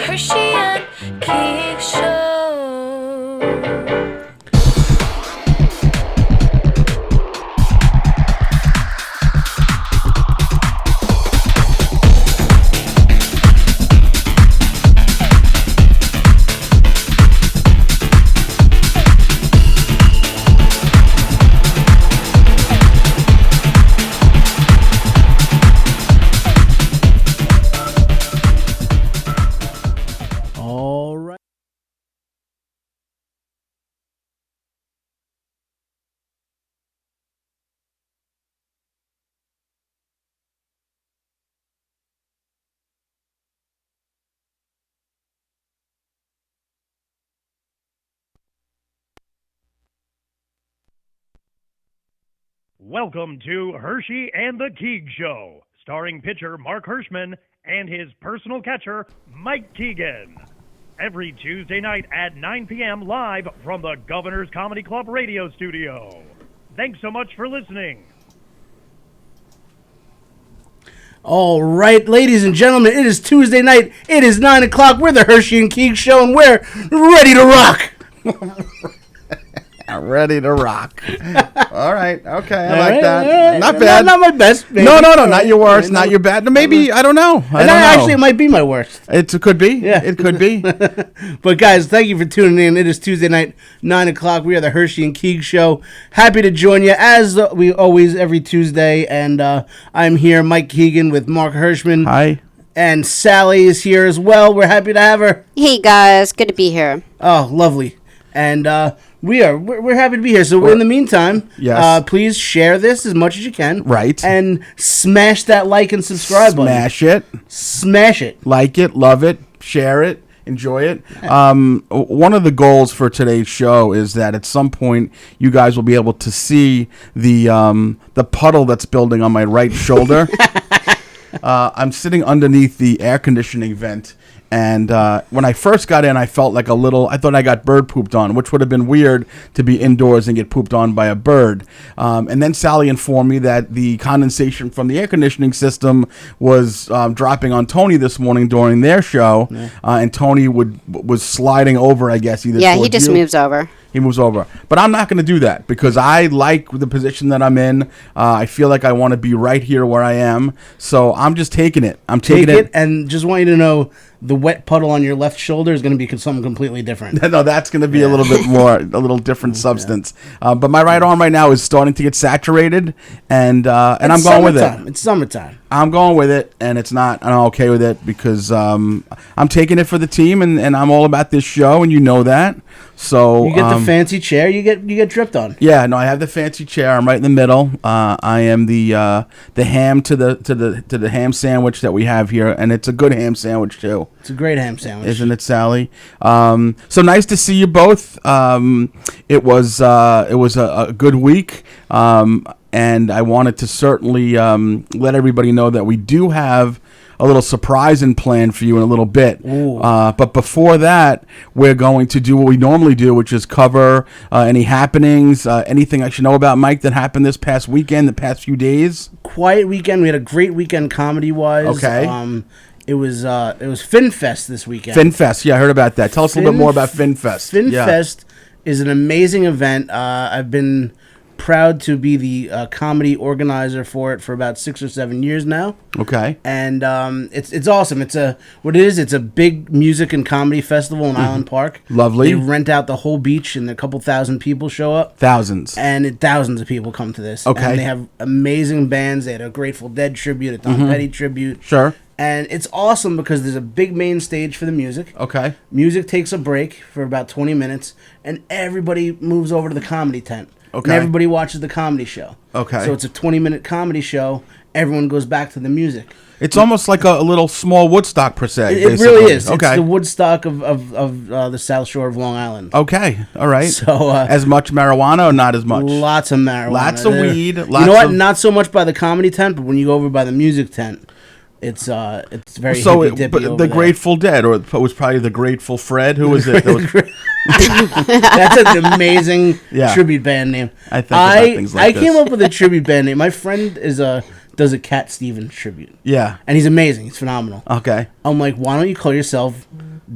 Herschy and Keegs show. Welcome to Herschy and the Keegs Show, starring pitcher Mark Hirschman and his personal catcher, Mike Keegan. Every Tuesday night at 9 p.m. live from the Governor's Comedy Club radio studio. Thanks so much for listening. All right, ladies and gentlemen, it is Tuesday night. It is 9 o'clock. We're the Herschy and Keegs Show, and we're ready to rock. Ready to rock. All right. Okay. I All like right, that. all right. Not bad. Not my best. Maybe. No. All Not your worst. Not your bad. Maybe. I don't know. I don't know. Actually, it might be my worst. It could be. Yeah. It could be. But guys, thank you for tuning in. It is Tuesday night, 9 o'clock. We are the Herschy and Keegs Show. Happy to join you, as we always, every Tuesday. And I'm here, Mike Keegan, with Mark Hirschman. Hi. And Sally is here as well. We're happy to have her. Hey guys, good to be here. Oh, lovely. And we're happy to be here. So in the meantime, yes. Please share this as much as you can. Right. And smash that like and subscribe button. Smash it. Smash it. Like it. Love it. Share it. Enjoy it. One of the goals for today's show is that at some point you guys will be able to see the puddle that's building on my right shoulder. I'm sitting underneath the air conditioning vent. And when I first got in, I felt like I thought I got bird pooped on, which would have been weird to be indoors and get pooped on by a bird. And then Sally informed me that the condensation from the air conditioning system was dropping on Tony this morning during their show. Yeah. And Tony was sliding over, I guess. He just moves over. He moves over. But I'm not going to do that because I like the position that I'm in. I feel like I want to be right here where I am. So I'm just taking it. Take it. And just want you to know the wet puddle on your left shoulder is going to be something completely different. No, that's going to be a little bit more, a little different substance. But my right arm right now is starting to get saturated, and I'm going with it. It's summertime. I'm going with it, and I'm okay with it because I'm taking it for the team, and I'm all about this show, and you know that. So you get the fancy chair. You get dripped on. Yeah, no, I have the fancy chair. I'm right in the middle. I am the ham to the ham sandwich that we have here, and it's a good ham sandwich too. It's a great ham sandwich, isn't it, Sally? So nice to see you both. It was a good week. And I wanted to certainly let everybody know that we do have a little surprise in plan for you in a little bit. But before that, we're going to do what we normally do, which is cover any happenings, anything I should know about, Mike, that happened this past weekend, the past few days. Quiet weekend. We had a great weekend comedy-wise. Okay. It was FinFest this weekend. FinFest, yeah, I heard about that. Tell us a little bit more about FinFest. FinFest is an amazing event. I've been proud to be the comedy organizer for it for about 6 or 7 years now. Okay. And it's awesome. It's a big music and comedy festival in Island Park. Lovely. They rent out the whole beach, and a couple thousand people show up. Thousands. And thousands of people come to this. Okay. And they have amazing bands. They had a Grateful Dead tribute, a Tom Petty tribute. Sure. And it's awesome because there's a big main stage for the music. Okay. Music takes a break for about 20 minutes, and everybody moves over to the comedy tent. Okay. And everybody watches the comedy show. Okay. So it's a 20-minute comedy show. Everyone goes back to the music. It's almost like a little small Woodstock, per se. It really is. Okay. It's the Woodstock of the South Shore of Long Island. Okay. All right. So as much marijuana or not as much? Lots of marijuana. Lots of weed. You know what? Not so much by the comedy tent, but when you go over by the music tent, it's very hippy-dippy but over the there. Grateful Dead, or it was probably the Grateful Fred. Who was it? That's an amazing tribute band name. I think about things like I came up with a tribute band name. My friend does a Cat Stevens tribute. Yeah. And he's amazing. He's phenomenal. Okay. I'm like, why don't you call yourself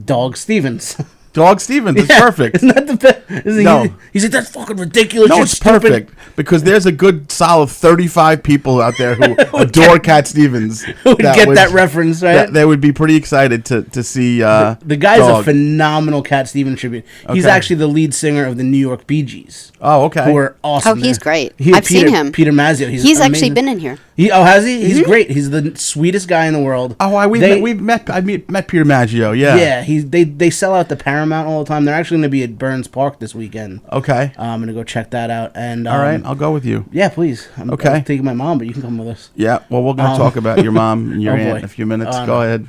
Dog Stevens. Dog Stevens is perfect. Isn't that the best? No. He's like, that's fucking ridiculous. No, You're it's stupid. perfect because there's a good solid 35 people out there who adore Cat Stevens. Who would get that reference, right? They would be pretty excited to see. The guy's Dog. a phenomenal Cat Stevens tribute. He's Okay. actually the lead singer of the New York Bee Gees. Oh, okay. Who are awesome. Oh, he's great. Peter, I've seen him. Peter Mazzio. He's amazing. actually been in here. Has he? He's great. He's the sweetest guy in the world. Oh, we've met. I met Peter Maggio. Yeah. Yeah, they sell out the Paramount all the time. They're actually going to be at Burns Park this weekend. Okay. I'm going to go check that out. And All right, I'll go with you. yeah, please. I'm taking my mom, but you can come with us. Yeah. Well, we're going to talk about your mom and your Oh, aunt boy. in a few minutes. Go ahead.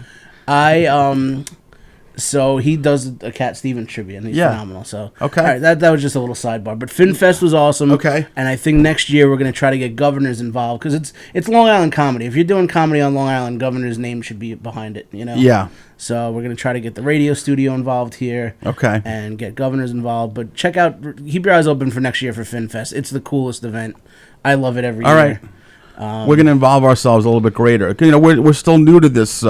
So he does a Cat Stevens tribute, and he's Yeah. phenomenal. So Okay. all right, that was just a little sidebar. But FinFest was awesome. Okay. And I think next year we're going to try to get governors involved because it's Long Island comedy. If you're doing comedy on Long Island, governor's name should be behind it. Yeah. So we're going to try to get the radio studio involved here. Okay. And get governors involved. But keep your eyes open for next year for FinFest. It's the coolest event. I love it every year. All right. We're going to involve ourselves a little bit greater. We're still new to this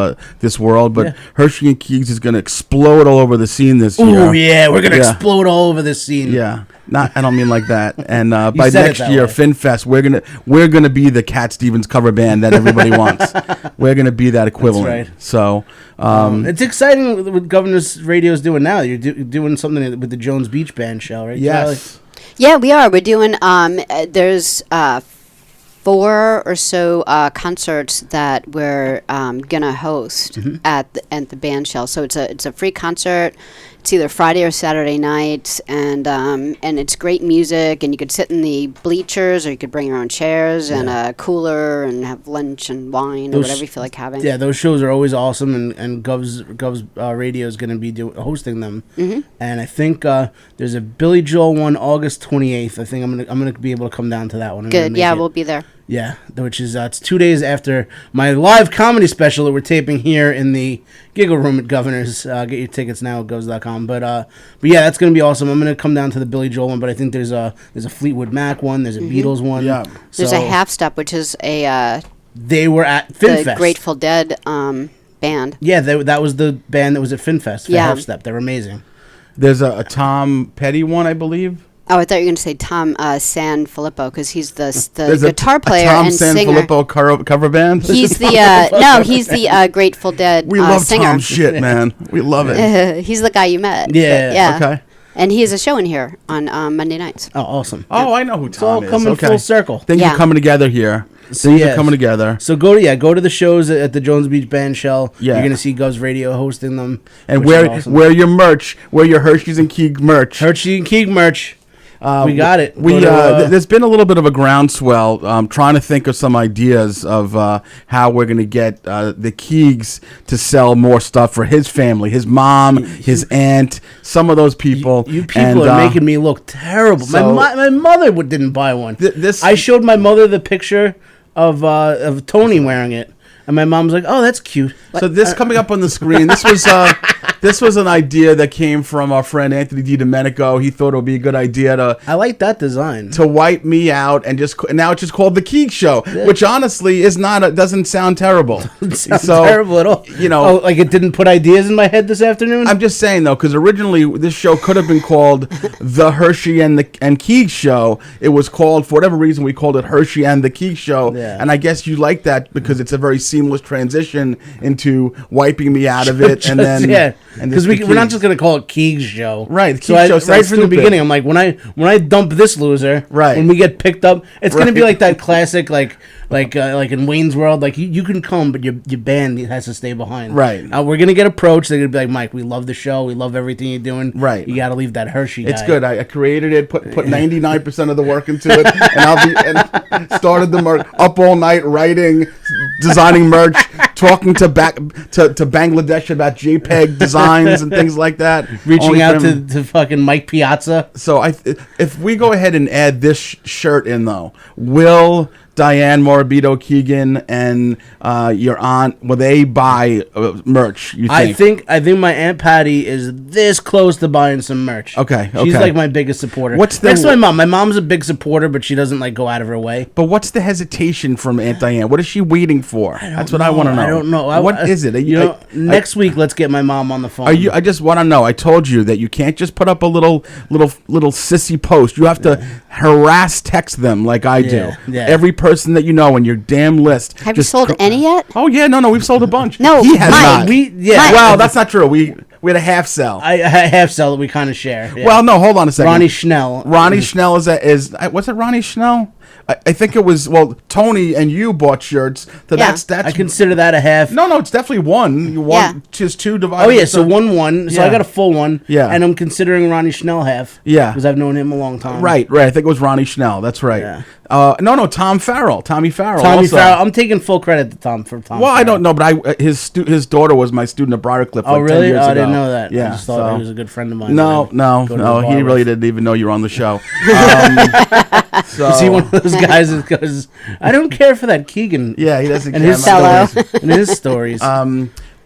world, but Yeah. Herschy and Keegs is going to explode all over the scene this year. Oh yeah, we're gonna Yeah. explode all over this scene. Yeah, I don't mean like that. And by said it next that year, way. FinFest, we're gonna be the Cat Stevens cover band that everybody wants. We're gonna be that equivalent. right. So, It's exciting what Governor's Radio's doing now. You're doing something with the Jones Beach Band show, right? yes, Yeah, we are. We're doing. There's 4 or so concerts that we're gonna host Mm-hmm. at the band shell. So it's a free concert. It's either Friday or Saturday night, and it's great music. And you could sit in the bleachers, or you could bring your own chairs and a cooler, and have lunch and wine or Those- whatever you feel like having. Yeah, those shows are always awesome, and Gov's Radio is going to be hosting them. Mm-hmm. And I think there's a Billy Joel one August 28th. I think I'm gonna be able to come down to that one. I'm gonna Good. make Yeah, it. we'll be there. Yeah, which is it's 2 days after my live comedy special that we're taping here in the Giggle Room at Governor's. Get your tickets now at govs.com. But yeah, that's gonna be awesome. I'm gonna come down to the Billy Joel one, but I think there's a Fleetwood Mac one, there's a Beatles one. Yeah. There's So a Half Step, which is they were at the FinFest. Grateful Dead band. Yeah, that was the band that was at FinFest. For Yeah. Half Step. They're amazing. there's a Tom Petty one, I believe. Oh, I thought you were going to say Tom Sanfilippo, because he's the There's guitar player a Tom and singer. Sanfilippo cover band. He's the he's the Grateful Dead we love singer. Tom shit, man. We love it. He's the guy you met. Yeah. yeah. Okay. And he has a show in here on Monday nights. Oh, awesome. Oh, I know who It's all Tom is. coming Okay. full circle. Things Yeah. are coming together here. So, Things yeah. are coming together. So go to the shows at the Jones Beach Band Shell. Yeah. You're gonna see Gov's Radio hosting them. And which is wear awesome. wear your merch. Wear your Hershey's and Keeg merch. Hershey and Keeg merch. We got it. We Go to, there's been a little bit of a groundswell. Trying to think of some ideas of how we're going to get the Keegs to sell more stuff for his family, his mom, his aunt, some of those people. You people are making me look terrible. so- My mother didn't buy one. This I showed my mother the picture of Tony wearing it, and my mom's like, "Oh, that's cute." So this coming up on the screen, this was an idea that came from our friend Anthony DiDomenico. He thought it would be a good idea I like that design. to wipe me out and now it's just called the Keeg Show, which honestly is doesn't sound terrible. Sounds terrible at all. You know, oh, like it didn't put ideas in my head this afternoon. I'm just saying though, because originally this show could have been called the Hershey and Keeg Show. It was called, for whatever reason, we called it Hershey and the Keeg Show. Yeah. And I guess you like that because it's a very seamless transition into wiping me out of it, and then yeah, and because this we're not Keegs. just gonna call it Keegs Show, Right, the So Keegs Show right sounds from the stupid. beginning, I'm like, when I dump this loser, Right. when we get picked up, it's gonna be Right. like that classic, like in Wayne's World, like you can come, but your band has to stay behind. Right. We're gonna get approached. They're gonna be like, Mike, we love the show, we love everything you're doing. Right. You got to leave that Hershey guy. It's good. I created it, put 99% of the work into it, and started the merch up all night writing, designing merch, talking to Bangladesh about JPEG designs and things like that. Reaching Only out from- to fucking Mike Piazza. So if we go ahead and add this shirt in though, will Diane Morabito Keegan and your aunt, will they buy merch, you think? I think my Aunt Patty is this close to buying some merch. Okay. She's like my biggest supporter. What's the- Next to my mom. My mom's a big supporter, but she doesn't like go out of her way. But what's the hesitation from Aunt Diane? What is she waiting for? That's what I want to know. I don't know. What is it? Next week, let's get my mom on the phone. I just want to know. I told you that you can't just put up a little sissy post. You have to harass text them like I do. Yeah. Every person that you know on your damn list. Have you sold any yet? Oh yeah, no, we've sold a bunch. No, he has Mike. not. Well, that's not true. We had a half sell. I half sell that we kind of share. Yeah. Well, no, hold on a second. Ronnie Schnell. Ronnie Schnell is what's it? Ronnie Schnell? I think it was. Well, Tony and you bought shirts. So Yeah. that's. I consider that a half. No, it's definitely one. You want just two divided. Oh yeah, so 1-1. So I got a full one. Yeah. And I'm considering Ronnie Schnell half. Yeah. Because I've known him a long time. Right. I think it was Ronnie Schnell. That's right. Yeah. No, Tommy Farrell. Tommy also. Farrell. I'm taking full credit to Tom. Well, Farrell. I don't know, but his daughter was my student at Briarcliff. Oh, like 10 really? years I ago. didn't know that. Yeah. I just thought he was a good friend of mine. No. Go to the bar He with. really didn't even know you were on the show. So Is he one of those guys that goes, I don't care for that Keegan. yeah, he doesn't. And care his about Fellow. stories. And his stories.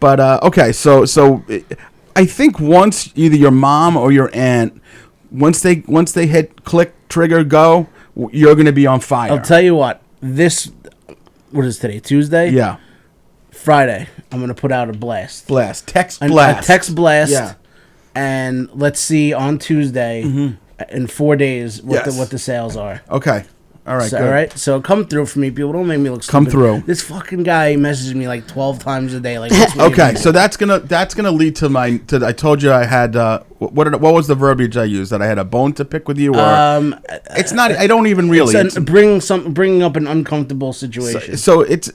But okay, so I think once either your mom or your aunt, once they hit click trigger go, you're going to be on fire. I'll tell you what. What is today? Tuesday? Yeah, Friday. I'm going to put out a blast. text A blast, text blast. Yeah. And let's see on Tuesday in 4 days what the sales are. Okay. All right, good. All right, so come through for me, people. Don't make me look stupid. Come through. This fucking guy messages me like 12 times a day. Like, what's with Okay, you? so that's gonna lead to I told you I had what was the verbiage I used, that I had a bone to pick with you, or it's not. I don't even really It's bringing up an uncomfortable situation. So it's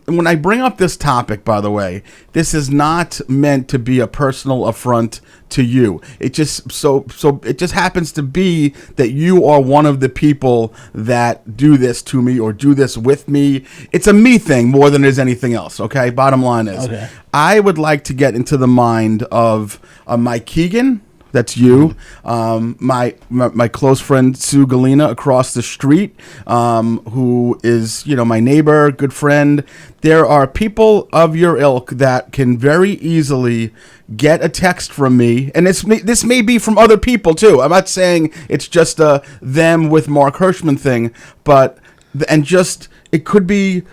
when I bring up this topic, by the way, this is not meant to be a personal affront to you. It just it just happens to be that you are one of the people that do this to me or do this with me. It's a me thing more than it is anything else. Okay, bottom line is, I would like to get into the mind of Mike Keegan. That's you. My close friend Sue Galena across the street, who is my neighbor, good friend. There are people of your ilk that can very easily get a text from me, and this may be from other people too. I'm not saying it's just a them with Mark Hirschman thing, but it could be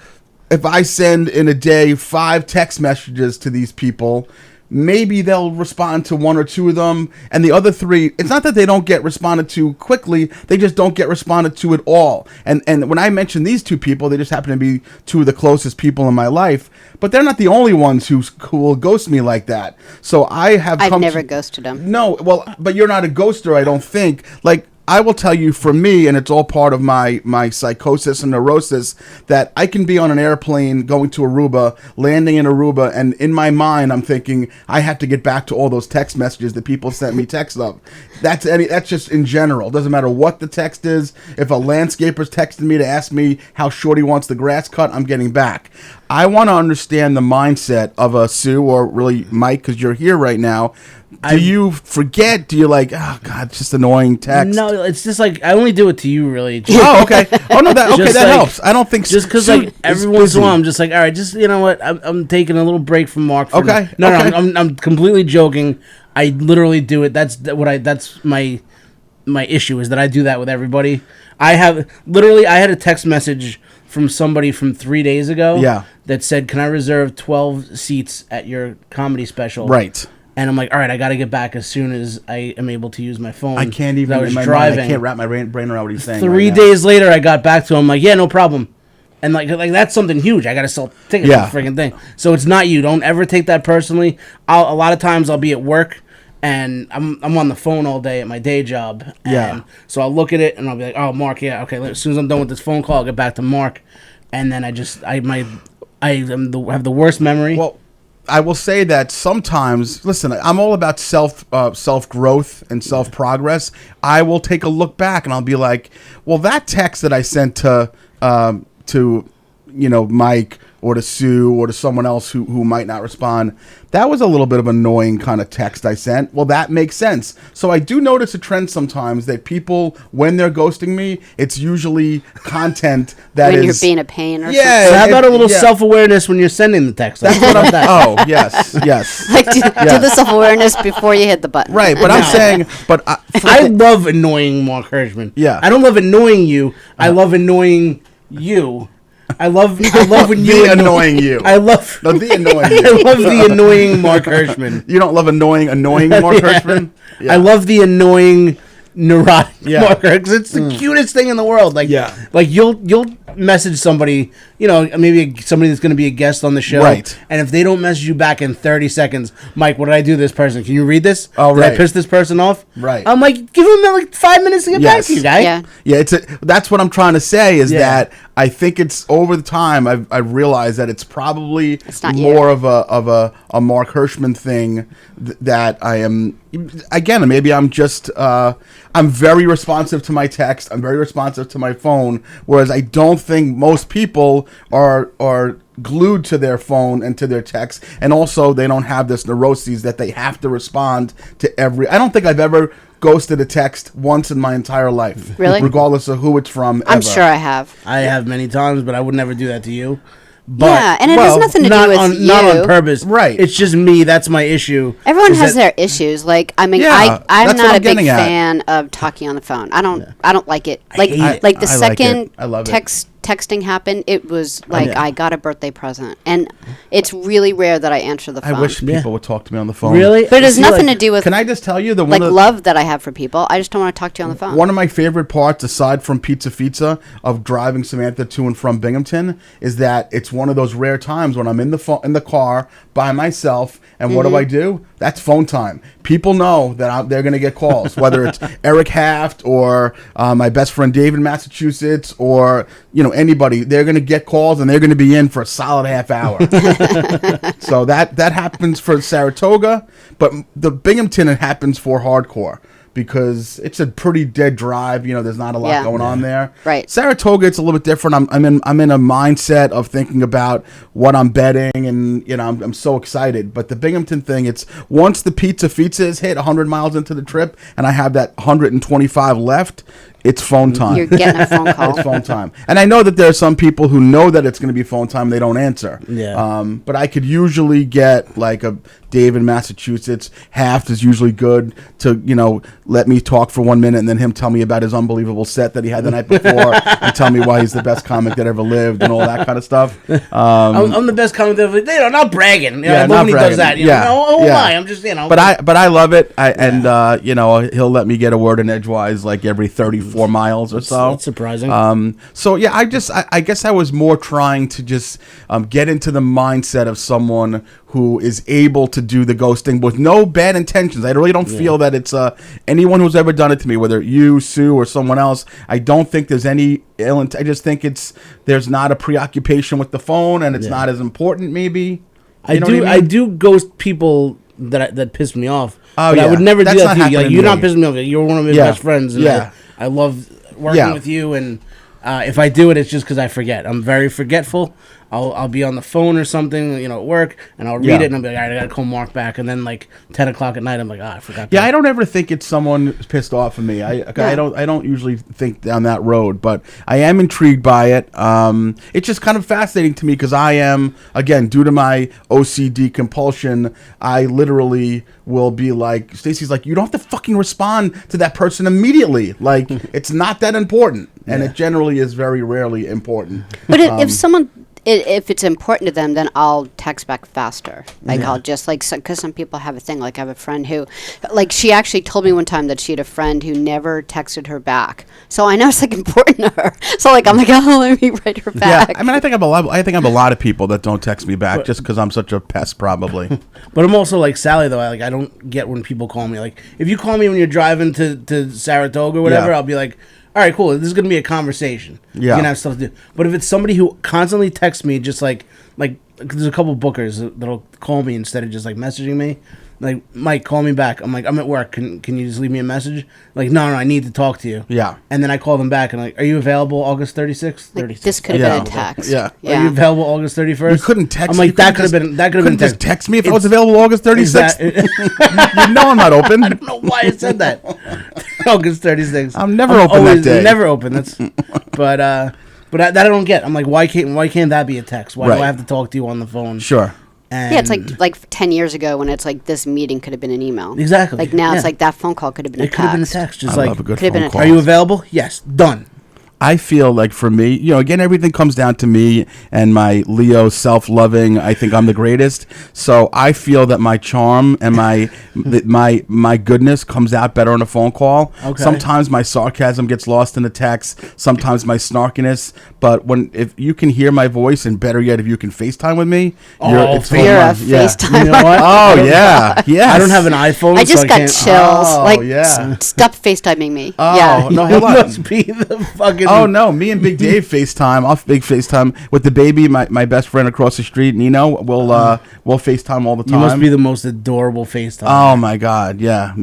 if I send in a day 5 text messages to these people. Maybe they'll respond to 1 or 2 of them, and the other 3, it's not that they don't get responded to quickly, they just don't get responded to at all. And when I mention these 2 people, they just happen to be 2 of the closest people in my life, but they're not the only ones who will ghost me like that. So I've never ghosted them. No, well, but you're not a ghoster, I don't think. Like, I will tell you, for me, and it's all part of my psychosis and neurosis, that I can be on an airplane going to Aruba, landing in Aruba, and in my mind, I'm thinking, I have to get back to all those text messages that people sent me text of. That's just in general. It doesn't matter what the text is. If a landscaper's texting me to ask me how short he wants the grass cut, I'm getting back. I want to understand the mindset of a Sue, or really Mike, because you're here right now. Do you forget? Do you like, oh God, it's just annoying text? No, it's just like, I only do it to you, really. Oh, okay. Oh no, that Just helps. I don't think just because Sue like every is once in a while, busy. I'm just like, all right, just you know what, I'm taking a little break from Mark. Okay. No, I'm completely joking. I literally do it. That's my issue, is that I do that with everybody. I had a text message from somebody from 3 days ago. Yeah. That said, can I reserve 12 seats at your comedy special? Right. And I'm like, all right, I got to get back as soon as I am able to use my phone. I can't even. I was in my driving. mind, I can't wrap my brain around what he's saying. 3 right now. days later, I got back to him. Like, yeah, no problem. And like that's something huge. I got to sell tickets Yeah. for the freaking thing. So it's not you. Don't ever take that personally. A lot of times I'll be at work and I'm on the phone all day at my day job. And Yeah. so I'll look at it and I'll be like, oh, Mark, yeah, okay. As soon as I'm done with this phone call, I'll get back to Mark. And then I have the worst memory. Well, I will say that sometimes, listen, I'm all about self growth and self progress. I will take a look back and I'll be like, well, that text that I sent to Mike or to Sue or to someone else who might not respond. That was a little bit of annoying kind of text I sent. Well, that makes sense. So I do notice a trend sometimes that people, when they're ghosting me, it's usually content that when is... you're being a pain or So something. how about a little self-awareness when you're sending the text? That's what I'm... Oh, yes. Like do the self-awareness before you hit the button. Right, but I'm saying... But I love annoying Mark Hirschman. Yeah. I don't love annoying you. I love annoying you. I love when you the annoying you. I love No, the annoying you. I love the annoying Mark Hirschman. You don't love annoying Mark Hirschman? Yeah. I love the annoying neurotic Yeah. Mark Hirschman 'cause it's the cutest thing in the world. Like you'll message somebody, maybe somebody that's going to be a guest on the show, Right. and if they don't message you back in 30 seconds, Mike, what did I do to this person? Can you read this? Oh, Did I right. piss this person off? Right. I'm like, give him like 5 minutes to get back to you, guy. Yeah. Yeah, that's what I'm trying to say is that I think it's over the time I've realized that it's probably not more of a Mark Hirschman thing that I am. Again, maybe I'm just I'm very responsive to my text. I'm very responsive to my phone, whereas I don't think most people are glued to their phone and to their text, and also they don't have this neuroses that they have to respond to every. I don't think I've ever ghosted a text once in my entire life. Really? Regardless of who it's from. I'm ever. sure I have. I have many times, but I would never do that to you. But, Yeah, and it has nothing to do not with on, you. Not on purpose. Right. It's just me. That's my issue. Everyone is has that- their issues. Like, I mean, Yeah, I'm that's what not I'm a big getting at. fan of talking on the phone. I don't like it. Like, hate it. like the I like second it. I love it. texting happened, it was like Yeah. I got a birthday present, and it's really rare that I answer the phone. I wish people would talk to me on the phone. Really? but it has See, nothing like- to do with Can I just tell you like love that I have for people. I just don't want to talk to you on the phone. One of my favorite parts, aside from Pizza of driving Samantha to and from Binghamton, is that it's one of those rare times when I'm in the car by myself, and what do? That's phone time. People know that they're going to get calls, whether it's Eric Haft or my best friend Dave in Massachusetts, or anybody. They're going to get calls, and they're going to be in for a solid half hour. So that happens for Saratoga, but the Binghamton it happens for hardcore. Because it's a pretty dead drive, there's not a lot going on there. Right. Saratoga, it's a little bit different. I'm in a mindset of thinking about what I'm betting, and I'm so excited. But the Binghamton thing, it's once the pizza is hit 100 miles into the trip, and I have that 125 left. It's phone time. You're getting a phone call. It's phone time. And I know that there are some people who know that it's going to be phone time. They don't answer. Yeah. But I could usually get like a Dave in Massachusetts. Haft is usually good to, let me talk for 1 minute and then him tell me about his unbelievable set that he had the night before and tell me why he's the best comic that ever lived and all that kind of stuff. I'm the best comic ever. Not bragging. I love not when he does bragging. that. Who am yeah. I? I'm just But I love it. And he'll let me get a word in edgewise like every 34 miles or so. That's surprising. So yeah, I guess I was more trying to just get into the mindset of someone who is able to do the ghosting with no bad intentions. I really don't feel that it's anyone who's ever done it to me, whether you, Sue, or someone else. I don't think there's any ill intent. I just think there's not a preoccupation with the phone, and it's not as important. Maybe I do ghost people that piss me off. Oh, but yeah. I would never That's do not that to you. Like, happening you're to not me. pissing me off. You're one of my Yeah. best friends. And Yeah. I love working with you, and if I do it, it's just because I forget. I'm very forgetful. I'll be on the phone or something, at work, and I'll read it, and I'll be like, all right, I gotta call Mark back, and then like 10 o'clock at night, I'm like, I forgot. Yeah, that. I don't ever think it's someone pissed off of me. I don't usually think down that road, but I am intrigued by it. It's just kind of fascinating to me because I am, again, due to my OCD compulsion, I literally will be like, Stacey's like, you don't have to fucking respond to that person immediately. Like, it's not that important, and it generally is very rarely important. But if someone, if it's important to them, then I'll text back faster. Like I'll just because some people have a thing. Like I have a friend who, like she actually told me one time that she had a friend who never texted her back. So I know it's like important to her. So like I'm like, oh, let me write her back. Yeah, I mean, I think I have a lot of people that don't text me back just because I'm such a pest, probably. But I'm also like Sally though. I don't get when people call me. Like if you call me when you're driving to Saratoga or whatever, Yeah. I'll be like, all right, cool. This is gonna be a conversation. Yeah. You're gonna have stuff to do. But if it's somebody who constantly texts me, just like like, there's a couple bookers that'll call me instead of just like messaging me. Like, Mike, call me back. I'm like, I'm at work. Can you just leave me a message? Like, no, I need to talk to you. Yeah. And then I call them back and like, are you available August 36th? Like, 36th. this could have been a text. Yeah. Are you available August 31st? You couldn't text. I'm like, you that couldn't could have been just text. text me if I was available August 36th. Exactly. You know I'm not open. I don't know why I said that. August 36th. I'm never open that day. Never open. That's, but that I don't get. I'm like, why can't that be a text? Why do I have to talk to you on the phone? Sure. And Yeah, it's like 10 years ago when it's like this meeting could have been an email. Exactly. Like now Yeah. it's like that phone call could have been a it text. could have been a text. Just I like, love a good Could have been phone a call. are you available? Yes. Done. I feel like for me, again, everything comes down to me and my Leo self-loving. I think I'm the greatest. So I feel that my charm and my goodness comes out better on a phone call. Okay. Sometimes my sarcasm gets lost in the text. Sometimes my snarkiness. But if you can hear my voice, and better yet, if you can FaceTime with me, it's home You're a run. Yeah. FaceTime. You know what? Oh yeah, yeah. I don't have an iPhone. I just so got can't. chills. Oh, like, yeah. stop FaceTiming me. Oh Yeah. no, It hold on. must be the fucking. Oh no, me and Big Dave FaceTime. I'll big FaceTime with the baby, my best friend across the street, Nino. We'll FaceTime all the You time. must be the most adorable FaceTime. Oh my God, yeah.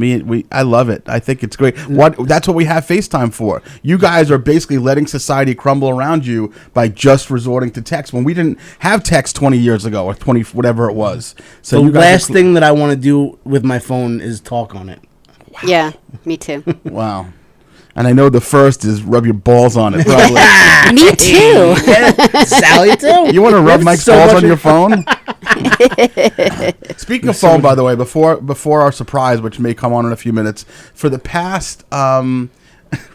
I love it. I think it's great. That's what we have FaceTime for. You guys are basically letting society crumble around you by just resorting to text when we didn't have text 20 years ago or 20 whatever it was. So the you guys last thing that I want to do with my phone is talk on it. Yeah, me too. Wow. And I know the first is rub your balls on it, probably. Me too. Sally too. You want to rub That's Mike's so balls much on your phone? Speaking of phone, by the way, before our surprise, which may come on in a few minutes, for the past,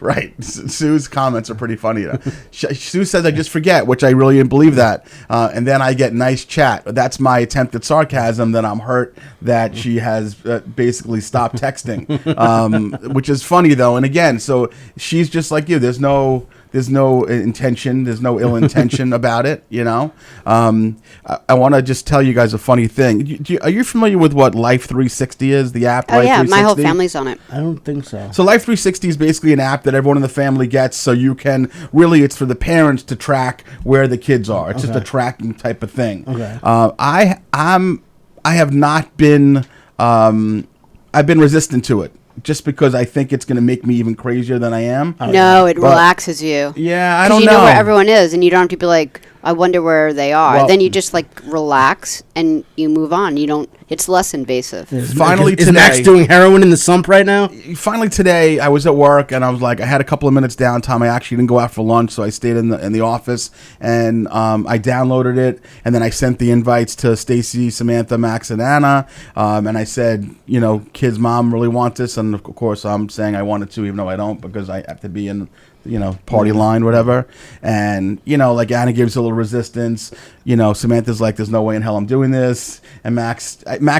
right, Sue's comments are pretty funny. Sue says, I just forget, which I really didn't believe that. And then I get nice chat. That's my attempt at sarcasm, that I'm hurt that she has basically stopped texting, which is funny, though. And again, so she's just like you. There's no intention. There's no ill intention about it, I want to just tell you guys a funny thing. Are you familiar with what Life 360 is, the app? Oh Life yeah, 360? my whole family's on it. I don't think so. So Life 360 is basically an app that everyone in the family gets, so you can it's for the parents to track where the kids are. It's just a tracking type of thing. Okay. I have not been I've been resistant to it, just because I think it's going to make me even crazier than I am. No, it relaxes you. Yeah, I 'Cause don't you know. know where everyone is, and you don't have to be like, I wonder where they are. Well- Then you just like relax and you move on. You don't. It's less invasive. Finally is Max today- doing heroin in the sump right now? Finally today, I was at work and I was like, I had a couple of minutes downtime. I actually didn't go out for lunch, so I stayed in the office, and I downloaded it, and then I sent the invites to Stacy, Samantha, Max, and Anna, and I said, kids' mom really want this, and of course I'm saying I wanted to, even though I don't, because I have to be in party line, whatever. And, like Anna gives a little resistance. Samantha's like, there's no way in hell I'm doing this. And Max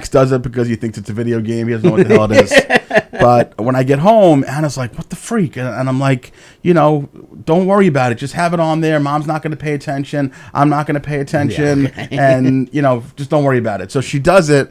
does it because he thinks it's a video game. He doesn't know what the hell it is. But when I get home, Anna's like, what the freak? And I'm like, don't worry about it. Just have it on there. Mom's not going to pay attention. I'm not going to pay attention. And, just don't worry about it. So she does it.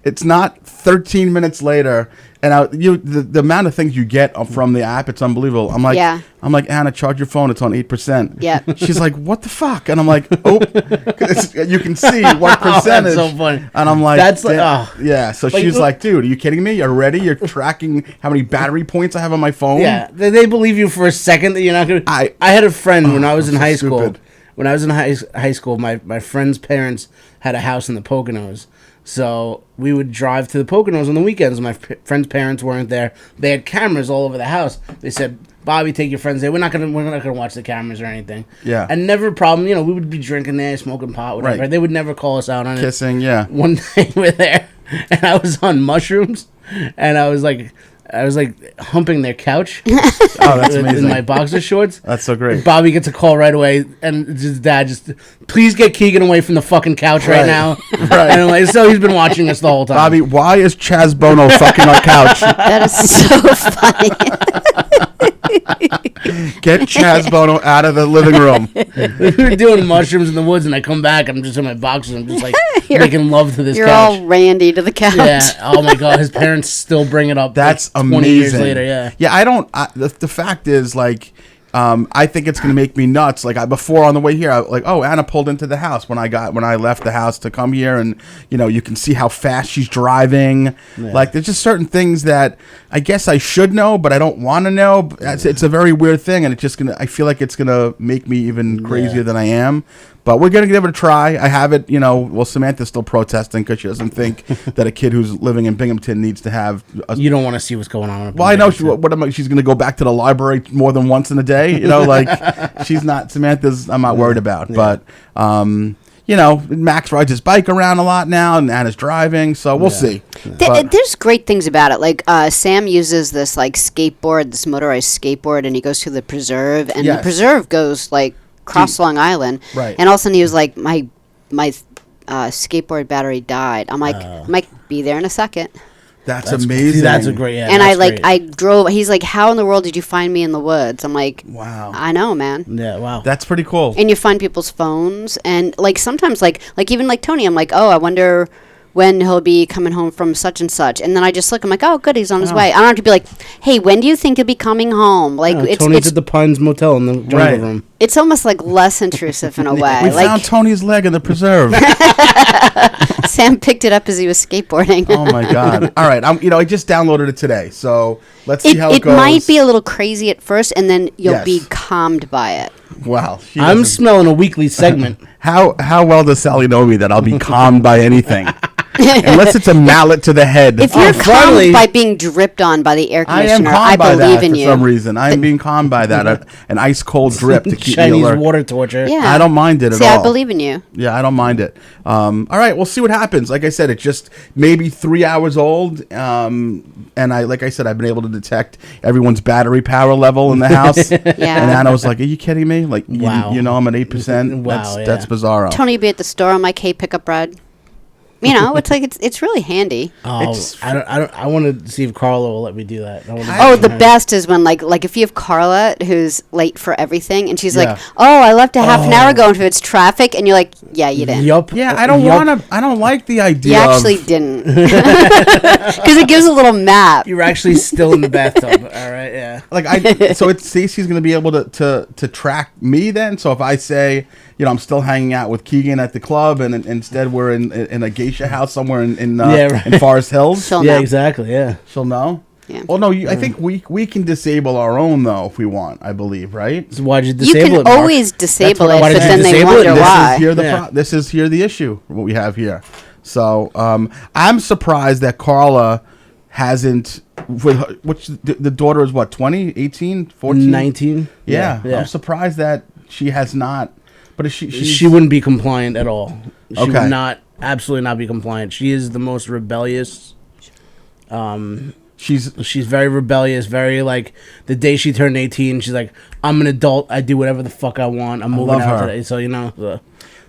It's not 13 minutes later, and the amount of things you get from the app, it's unbelievable. I'm like, Anna, charge your phone. It's on 8%. Yeah. She's like, what the fuck? And I'm like, oh, 'cause you can see what percentage. That's so funny. And I'm like, That's like, yeah. So Like, she's look- like, dude, are you kidding me? You're ready? You're tracking how many battery points I have on my phone? Yeah, they believe you for a second that you're not gonna. I had a friend when I was in so high school. stupid. When I was in high school, my friend's parents had a house in the Poconos. So we would drive to the Poconos on the weekends. My friend's parents weren't there. They had cameras all over the house. They said, "Bobby, take your friends there. We're not gonna watch the cameras or anything." Yeah. And never a problem. We would be drinking there, smoking pot, whatever. Right. They would never call us out on it. Kissing, yeah. One day we're there, and I was on mushrooms, and I was like humping their couch. Oh, that's amazing. In my boxer shorts. That's so great. Bobby gets a call right away, and his dad just, please get Keegan away from the fucking couch right now. Right. And I'm like, so he's been watching us the whole time. Bobby, why is Chaz Bono fucking our couch? That is so funny. Get Chaz Bono out of the living room. We were doing mushrooms in the woods, and I come back, and I'm just in my boxers. I'm just like making love to this You're couch. all randy to the couch. Yeah. Oh my god, his parents still bring it up. That's like, amazing. 20 years later. Yeah. Yeah, I don't. The fact is, like, I think it's going to make me nuts. Like before on the way here, Anna pulled into the house when I left the house to come here, and you can see how fast she's driving. Yeah. Like there's just certain things that I guess I should know, but I don't want to know. It's a very weird thing, and I feel like it's gonna make me even crazier than I am. But we're going to give it a try. I have it, well, Samantha's still protesting because she doesn't think that a kid who's living in Binghamton needs to have... You don't want to see what's going on. Well, I know. She's going to go back to the library more than once in a day. She's not... Samantha's I'm not worried about. Yeah. But, Max rides his bike around a lot now, and Anna's driving, so we'll see. Yeah. There's great things about it. Like, Sam uses this, skateboard, this motorized skateboard, and he goes to the preserve, and the preserve goes, across Long Island, right? And all of a sudden he was like, my skateboard battery died. I'm like, I might be there in a second. That's amazing. That's a great. And I drove. He's like, how in the world did you find me in the woods? I'm like, wow. I know, man. Yeah, wow. That's pretty cool. And you find people's phones, and sometimes even Tony, I'm like, oh, I wonder when he'll be coming home from such and such, and then I just look. I'm like, oh, good, he's on his way. I don't have to be like, hey, when do you think he'll be coming home? Tony's at the Pines Motel in the jungle room. It's almost less intrusive in a way. We found Tony's leg in the preserve. Sam picked it up as he was skateboarding. Oh my God! All right, I just downloaded it today, so let's see how it goes. It might be a little crazy at first, and then you'll be calmed by it. Wow, I'm smelling a weekly segment. How well does Sally know me that I'll be calmed by anything? Unless it's a mallet to the head. If you're calmed by being dripped on by the air conditioner, I believe in you. For some reason, I am being calmed by that. An ice cold drip to keep Chinese me alert. Water torture. Yeah. I don't mind it at all. See, I believe in you. Yeah, I don't mind it. All right, we'll see what happens. Like I said, it's just maybe 3 hours old. And like I said, I've been able to detect everyone's battery power level in the house. Yeah. And Anna was like, "Are you kidding me? Like, wow. I'm at 8%. Wow, that's bizarro." Tony would be at the store. I'm like, "Hey, pick up bread." It's really handy. Oh, I want to see if Carla will let me do that. The best is when if you have Carla who's late for everything, and she's like, "Oh, I left a half an hour ago, and if it's traffic," and you're like, "Yeah, you didn't." Yup. Yeah, I don't want to. I don't like the idea. You actually didn't, because it gives a little map. You're actually still in the bathtub. All right, yeah. So it's Stacey's going to be able to track me then. So if I say, I'm still hanging out with Keegan at the club, and instead we're in a geisha house somewhere in Forest Hills. She'll know. Exactly. Yeah, she'll know. Yeah. Well, no, I think we can disable our own though if we want. I believe, right? So why'd you disable it? You can always disable it, but then they disable wonder it? why. This is the issue. What we have here. So I'm surprised that Carla hasn't. The daughter is what, 20, 18, 14? 19. Yeah. I'm surprised that she has not. But she wouldn't be compliant at all. She Okay. would absolutely not be compliant. She is the most rebellious. She's very rebellious. Very the day she turned 18, she's like, I'm an adult. I do whatever the fuck I want. I'm moving out today. So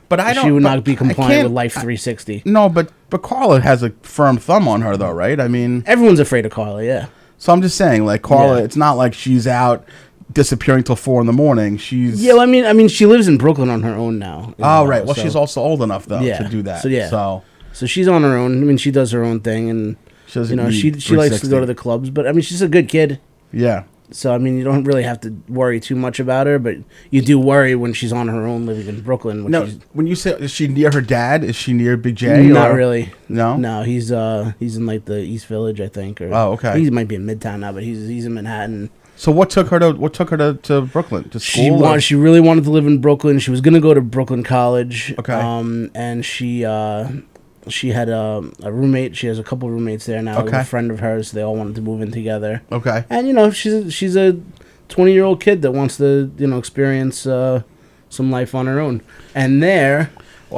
but she would not be compliant with Life 360. No, but Carla has a firm thumb on her though, right? I mean, everyone's afraid of Carla. Yeah. So I'm just saying, Carla, it's not like she's out disappearing till 4 a.m. She's I mean, she lives in Brooklyn on her own now. Right. Well, she's also old enough though to do that. So she's on her own. I mean, she does her own thing, and she likes to go to the clubs. But I mean, she's a good kid. Yeah. So I mean, you don't really have to worry too much about her, but you do worry when she's on her own living in Brooklyn. When you say, is she near her dad? Is she near Big J? Not really. No, he's in the East Village, I think. Okay. He might be in Midtown now, but he's in Manhattan. So what took her to Brooklyn? To school? She really wanted to live in Brooklyn. She was going to go to Brooklyn College. Okay. And she had a roommate. She has a couple roommates there now. Okay. A friend of hers. They all wanted to move in together. Okay. And she's a 20-year-old kid that wants to experience some life on her own. And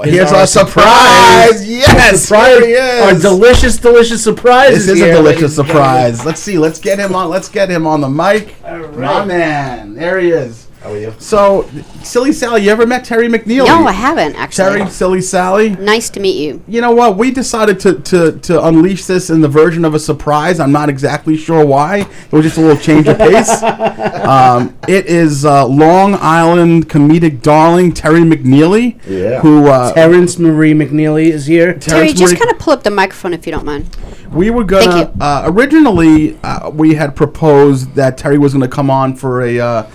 here's our surprise! Yes, here he is. Our delicious surprise. This is a delicious surprise. Let's see. Let's get him on the mic. All right. My man. There he is. How are you? So, Silly Sally, you ever met Terry McNeely? No, I haven't, actually. Terry, Silly Sally. Nice to meet you. You know what? We decided to unleash this in the version of a surprise. I'm not exactly sure why. It was just a little change of pace. It is Long Island comedic darling Terry McNeely. Yeah. Who Terrence Marie McNeely is here. Terry, just kind of pull up the microphone if you don't mind. We were gonna originally we had proposed that Terry was gonna come on for a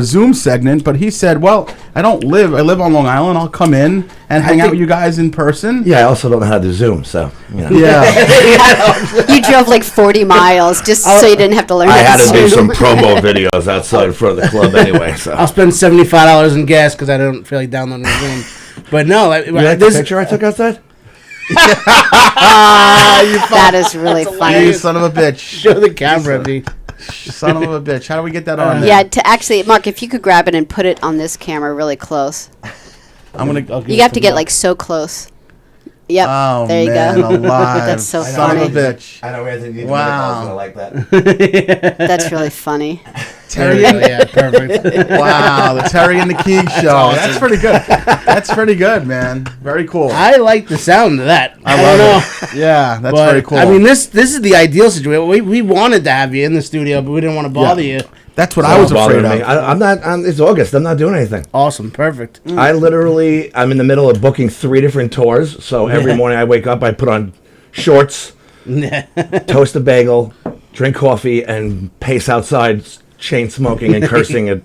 Zoom segment, but he said, "Well, I live on Long Island. I'll come in and hang out with you guys in person." Yeah, I also don't know how to Zoom, so you know. Yeah, You drove like 40 miles just so you didn't have to learn. I had to do Zoom. some promo videos outside in front of the club anyway. So I'll spend $75 in gas because I don't feel like downloading Zoom. But no, you like the picture I took outside? That is really funny. you son of a bitch, show the camera, B. son of a bitch. How do we get that on? Yeah, to actually, Mark, if you could grab it and put it on this camera really close. I'm gonna. You have to get like so close. Yep. Oh, there you man, go. alive. That's so Son funny. of a bitch. I know Anthony. Wow. I like that. That's really funny. Terry, yeah, perfect. Wow, the Terry and the Keegs show. That's pretty good. That's pretty good, man. Very cool. I like the sound of that. I don't know. love it. Yeah, that's But, very cool. I mean, this is the ideal situation. We wanted to have you in the studio, but we didn't want to bother you. that's what I was afraid of. I'm not. It's August. I'm not doing anything. Awesome, perfect. I'm in the middle of booking 3 different tours. So every morning I wake up, I put on shorts, toast a bagel, drink coffee, and pace outside, chain smoking and cursing at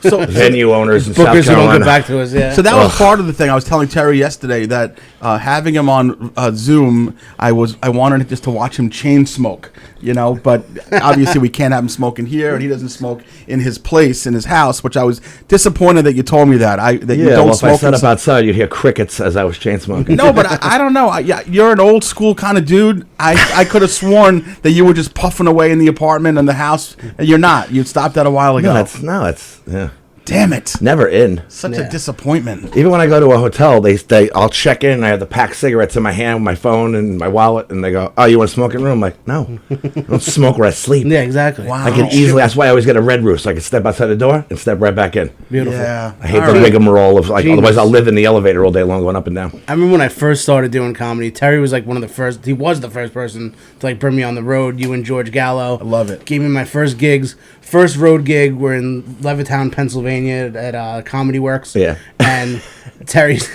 venue owners in South Bookers who don't Carolina. get back to us, yeah. So that was part of the thing. I was telling Terry yesterday that having him on Zoom, I wanted just to watch him chain smoke, But obviously we can't have him smoking here, and he doesn't smoke in his place in his house, which I was disappointed that you told me that. You don't well, if I smoke. set up outside, you'd hear crickets as I was chain smoking. No, but I don't know. You're an old school kind of dude. I could have sworn that you were just puffing away in the apartment and the house. And you're not. You stopped that a while ago. Yeah. Damn it. Never in. Such a disappointment. Even when I go to a hotel, I'll check in and I have the pack of cigarettes in my hand with my phone and my wallet, and they go, "Oh, you want to smoke in the room?" I'm like, "No, I don't smoke where I sleep." Yeah, exactly. Wow. I can easily. That's why I always get a red roof, so I can step outside the door and step right back in. Beautiful. Yeah. I hate All the right. rigmarole of Genius. otherwise I'll live in the elevator all day long going up and down. I remember when I first started doing comedy, Terry was like one of the first. He was the first person to like bring me on the road. You and George Gallo. I love it. Gave me my first gigs. First road gig. We're in Levittown, Pennsylvania, at Comedy Works. Yeah. And Terry's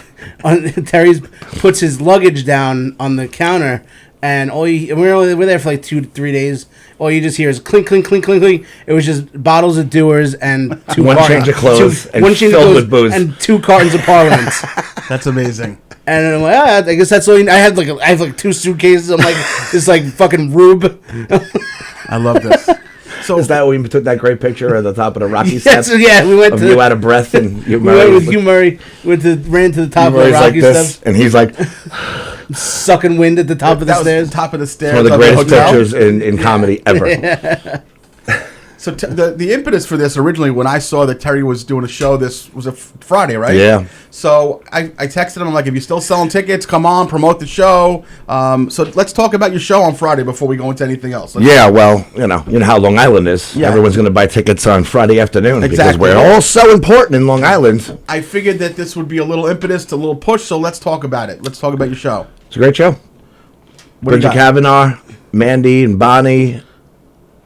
puts his luggage down on the counter, and we're there for like 2-3 days. All you just hear is clink, clink, clink, clink, clink. It was just bottles of Dewar's and One change of clothes and filled with booze. and 2 cartons of Parliaments. That's amazing. And I'm like, I guess that's all. I have like 2 suitcases. I'm like this like fucking rube. I love this. So is that when we took that great picture at the top of the Rocky Yes, steps? yeah, we went of to you out of breath and Hugh we Murray. went with Hugh Murray. Ran to the top of the Murray's like Rocky this, steps, and he's like sucking wind at the top of the That was stairs. the top of the stairs. one of the of greatest hotel. pictures in comedy ever. So the impetus for this originally, when I saw that Terry was doing a show, this was a Friday, right? Yeah. So I texted him. I'm like, if you're still selling tickets, come on, promote the show. So let's talk about your show on Friday before we go into anything else. Yeah, well, you know how Long Island is. Yeah. Everyone's going to buy tickets on Friday afternoon Exactly. because we're all so important in Long Island. I figured that this would be a little impetus, a little push. So let's talk about it. Let's talk about your show. It's a great show. What do you Bridget got? Kavanaugh, Mandy and Bonnie,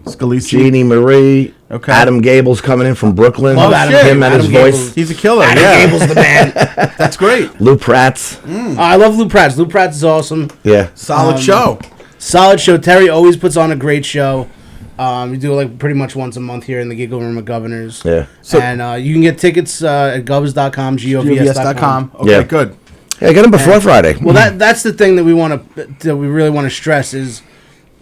Scalise. Jeannie Marie, Okay. Adam Gable's coming in from Brooklyn. Love Adam Him Gable. and his Adam voice. Gable's- He's a killer. Adam yeah. Gable's the man. That's great. Lou Pratt's. I love Lou Pratt. Lou Pratt is awesome. Yeah. Solid show. Solid show. Terry always puts on a great show. We do it like pretty much once a month here in the Giggle Room at Governor's. Yeah. And you can get tickets at govs.com, govs.com. Okay, Yeah. good. Yeah, get him before Friday. Well, that's the thing that we really want to stress is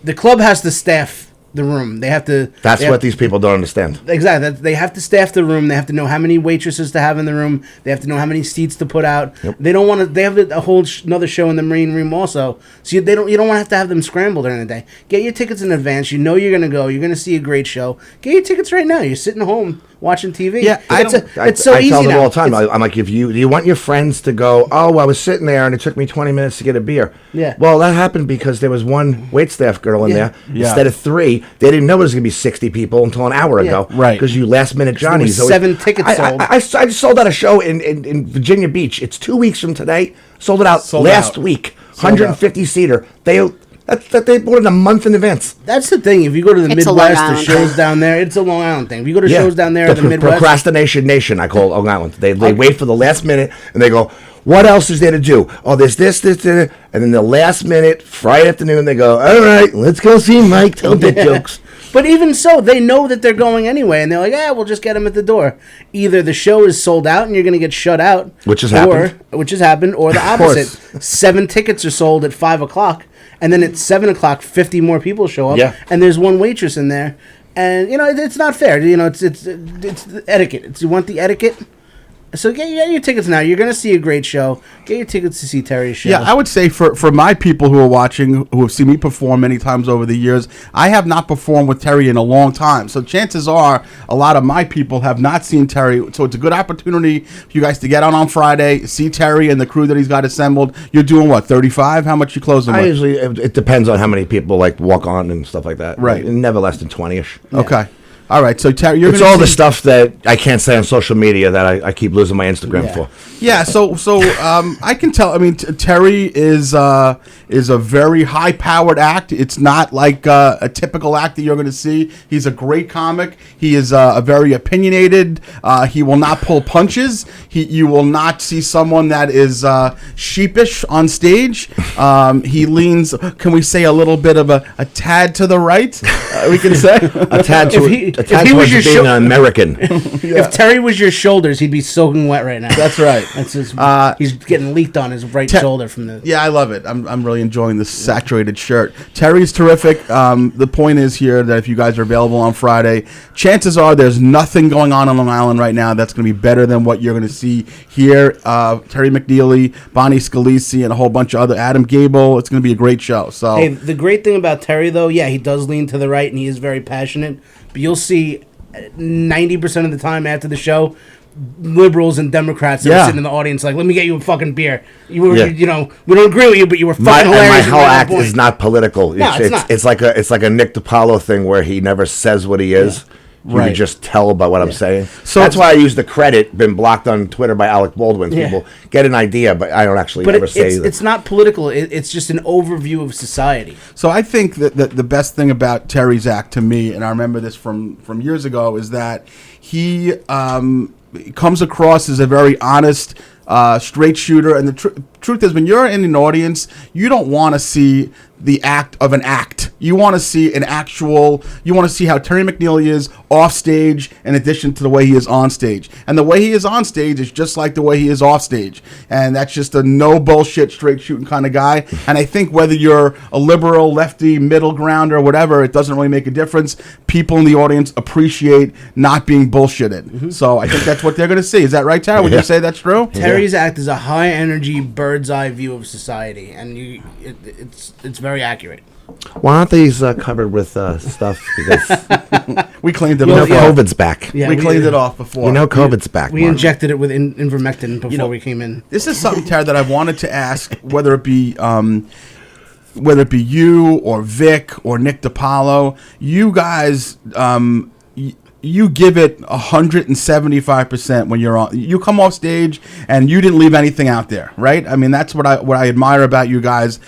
the club has to staff the room. They have to. That's what these people don't understand. Exactly. They have to staff the room. They have to know how many waitresses to have in the room. They have to know how many seats to put out. Yep. They don't want to. They have a whole another show in the main room also. So you don't want to have to have them scrambled during the day. Get your tickets in advance. You know you're gonna go. You're gonna see a great show. Get your tickets right now. You're sitting home watching TV. Yeah, it's so I easy tell them now. all the time. It's- I'm like, do you want your friends to go, oh, I was sitting there and it took me 20 minutes to get a beer. Yeah. Well, that happened because there was one waitstaff girl in there Yeah. instead of 3. They didn't know it was going to be 60 people until an hour ago. Right. Because you last minute Johnny's. was 7 tickets sold. I just sold out a show in Virginia Beach. It's 2 weeks from today. Sold it out Sold last out. week. Sold 150 seater. They bought it a month in advance. That's the thing. If you go to the It's a Long Midwest or Island shows thing. down there, it's a Long Island thing. If you go to shows down there in the Midwest, Procrastination Nation, I call Long Island. They wait for the last minute and they go, What else is there to do? Oh, there's this, and then the last minute, Friday afternoon, they go, all right, let's go see Mike tell dick jokes. But even so, they know that they're going anyway, and they're like, we'll just get them at the door. Either the show is sold out and you're going to get shut out. Which has happened, or the opposite. 7 tickets are sold at 5 o'clock, and then at 7 o'clock, 50 more people show up, and there's one waitress in there. And, it's not fair. It's the etiquette. You want the etiquette? So get your tickets now. You're going to see a great show. Get your tickets to see Terry's show. Yeah, I would say for my people who are watching, who have seen me perform many times over the years, I have not performed with Terry in a long time. So chances are a lot of my people have not seen Terry. So it's a good opportunity for you guys to get out on Friday, see Terry and the crew that he's got assembled. You're doing what, 35? How much you closing with? Usually, it depends on how many people walk on and stuff like that. Right. Never less than 20-ish. Yeah. Okay. All right, so Terry, it's all the stuff that I can't say on social media that I keep losing my Instagram for. Yeah, so I can tell. I mean, Terry is a very high-powered act. It's not like a typical act that you're going to see. He's a great comic. He is a very opinionated. He will not pull punches. You will not see someone that is sheepish on stage. He leans. Can we say a little bit of a tad to the right? We can say a tad to. If he was being an American. If Terry was your shoulders, he'd be soaking wet right now. That's right. That's his, he's getting leaked on his right shoulder from the. Yeah, I love it. I'm really enjoying this saturated shirt. Terry's terrific. The point is here that if you guys are available on Friday, chances are there's nothing going on Long Island right now that's going to be better than what you're going to see here. Terry McNeely, Bonnie Scalisi, and a whole bunch of other Adam Gable. It's going to be a great show. So hey, the great thing about Terry though, he does lean to the right and he is very passionate. But you'll see 90% of the time after the show, liberals and Democrats that are sitting in the audience like, let me get you a fucking beer. You were, we don't agree with you, but you were fucking hilarious. My whole act is not political. No, it's not. It's like a Nick DiPaolo thing where he never says what he is. Yeah. You can just tell by what I'm saying. So that's why I use the credit. Been blocked on Twitter by Alec Baldwin. People get an idea, but I don't actually ever say that. It's not political. It's just an overview of society. So I think that the best thing about Terry's act to me, and I remember this from years ago, is that he comes across as a very honest, straight shooter. And the truth is, when you're in an audience, you don't want to see the act of an act. You want to see you want to see how Terry McNeely is off stage in addition to the way he is on stage. And the way he is on stage is just like the way he is off stage. And that's just a no bullshit, straight shooting kind of guy. And I think whether you're a liberal, lefty, middle ground or whatever, it doesn't really make a difference. People in the audience appreciate not being bullshitted. Mm-hmm. So I think that's what they're going to see. Is that right, Terry? Would you say that's true? Terry's act is a high energy, bird's eye view of society. And it's very accurate. Why aren't these covered with stuff? Because we cleaned them off. Yeah. COVID's back. Yeah, we cleaned it off before. COVID's back. We injected it with ivermectin before we came in. This is something, Terry, that I wanted to ask, whether it be you or Vic or Nick DiPaolo. You guys, you give it 175% when you're on. You come off stage and you didn't leave anything out there, right? I mean, that's what I admire about you guys.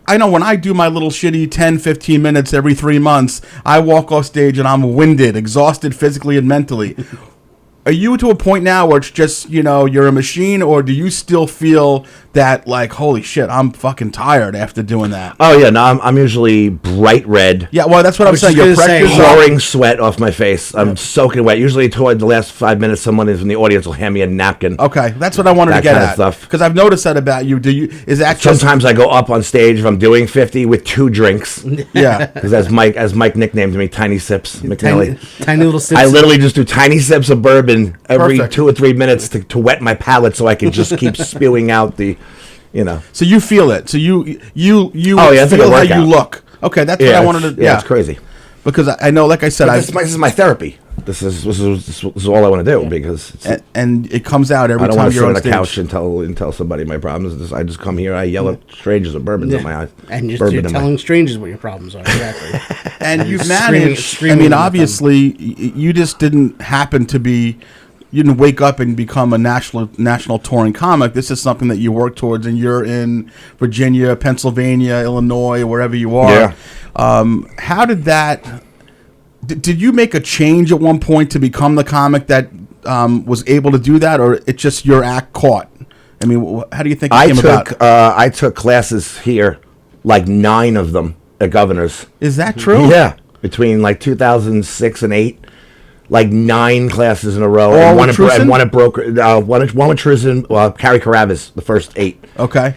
I know when I do my little shitty 10, 15 minutes every 3 months, I walk off stage and I'm winded, exhausted physically and mentally. Are you to a point now where it's just, you're a machine, or do you still feel that, like, holy shit, I'm fucking tired after doing that? Oh, yeah, no, I'm usually bright red. Yeah, well, that's what I'm saying. Your pressure's pouring sweat off my face. I'm soaking wet. Usually toward the last 5 minutes, someone in the audience will hand me a napkin. Okay, that's what I wanted to get at. Stuff. Because I've noticed that about you. Sometimes I go up on stage if I'm doing 50 with 2 drinks. Yeah. Because as Mike nicknamed me, Tiny Sips, McNeely. Tiny little sips. I literally just do tiny sips of bourbon every Perfect. 2 or 3 minutes to wet my palate so I can just keep spewing out the, So you feel it. So you feel like how you look. Okay, that's what I wanted to. Yeah, it's crazy. Because I know, like I said, this is my therapy. This is all I want to do because and it comes out every time you're on stage. I don't want to sit on a couch and tell somebody my problems. I just come here, I yell at strangers with bourbons in my eyes. And you're telling strangers what your problems are. Exactly. And you've managed. I mean, obviously, you just didn't happen to be. You didn't wake up and become a national touring comic. This is something that you work towards, and you're in Virginia, Pennsylvania, Illinois, wherever you are. Yeah. How did that? Did you make a change at one point to become the comic that was able to do that, or it just your act caught I mean, how do you think it came about? I took classes here, like 9 of them at Governor's. Is that true? Yeah, between like 2006 and 8, like 9 classes in a row. All and with Trusin? one at Broker, one with Trusin, Carrie Carabas, the first 8. Okay.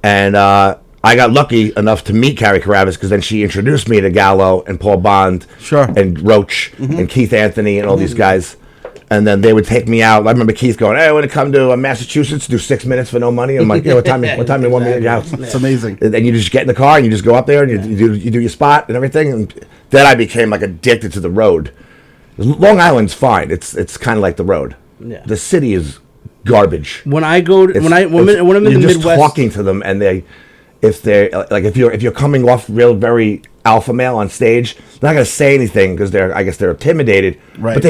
And I got lucky enough to meet Carrie Carabas because then she introduced me to Gallo and Paul Bond, Sure. and Roach and Keith Anthony and all these guys. And then they would take me out. I remember Keith going, "Hey, I want to come to Massachusetts, do 6 minutes for no money." I'm like, "Yeah, what time you want me at your house?" It's amazing. And then you just get in the car and you just go up there and you do your spot and everything. And then I became like addicted to the road. Long Island's fine. It's kind of like the road. Yeah. The city is garbage. When I go to, when I'm in the you're just Midwest, talking to them, and if you're coming off real very alpha male on stage, they're not going to say anything because I guess they're intimidated. Right. But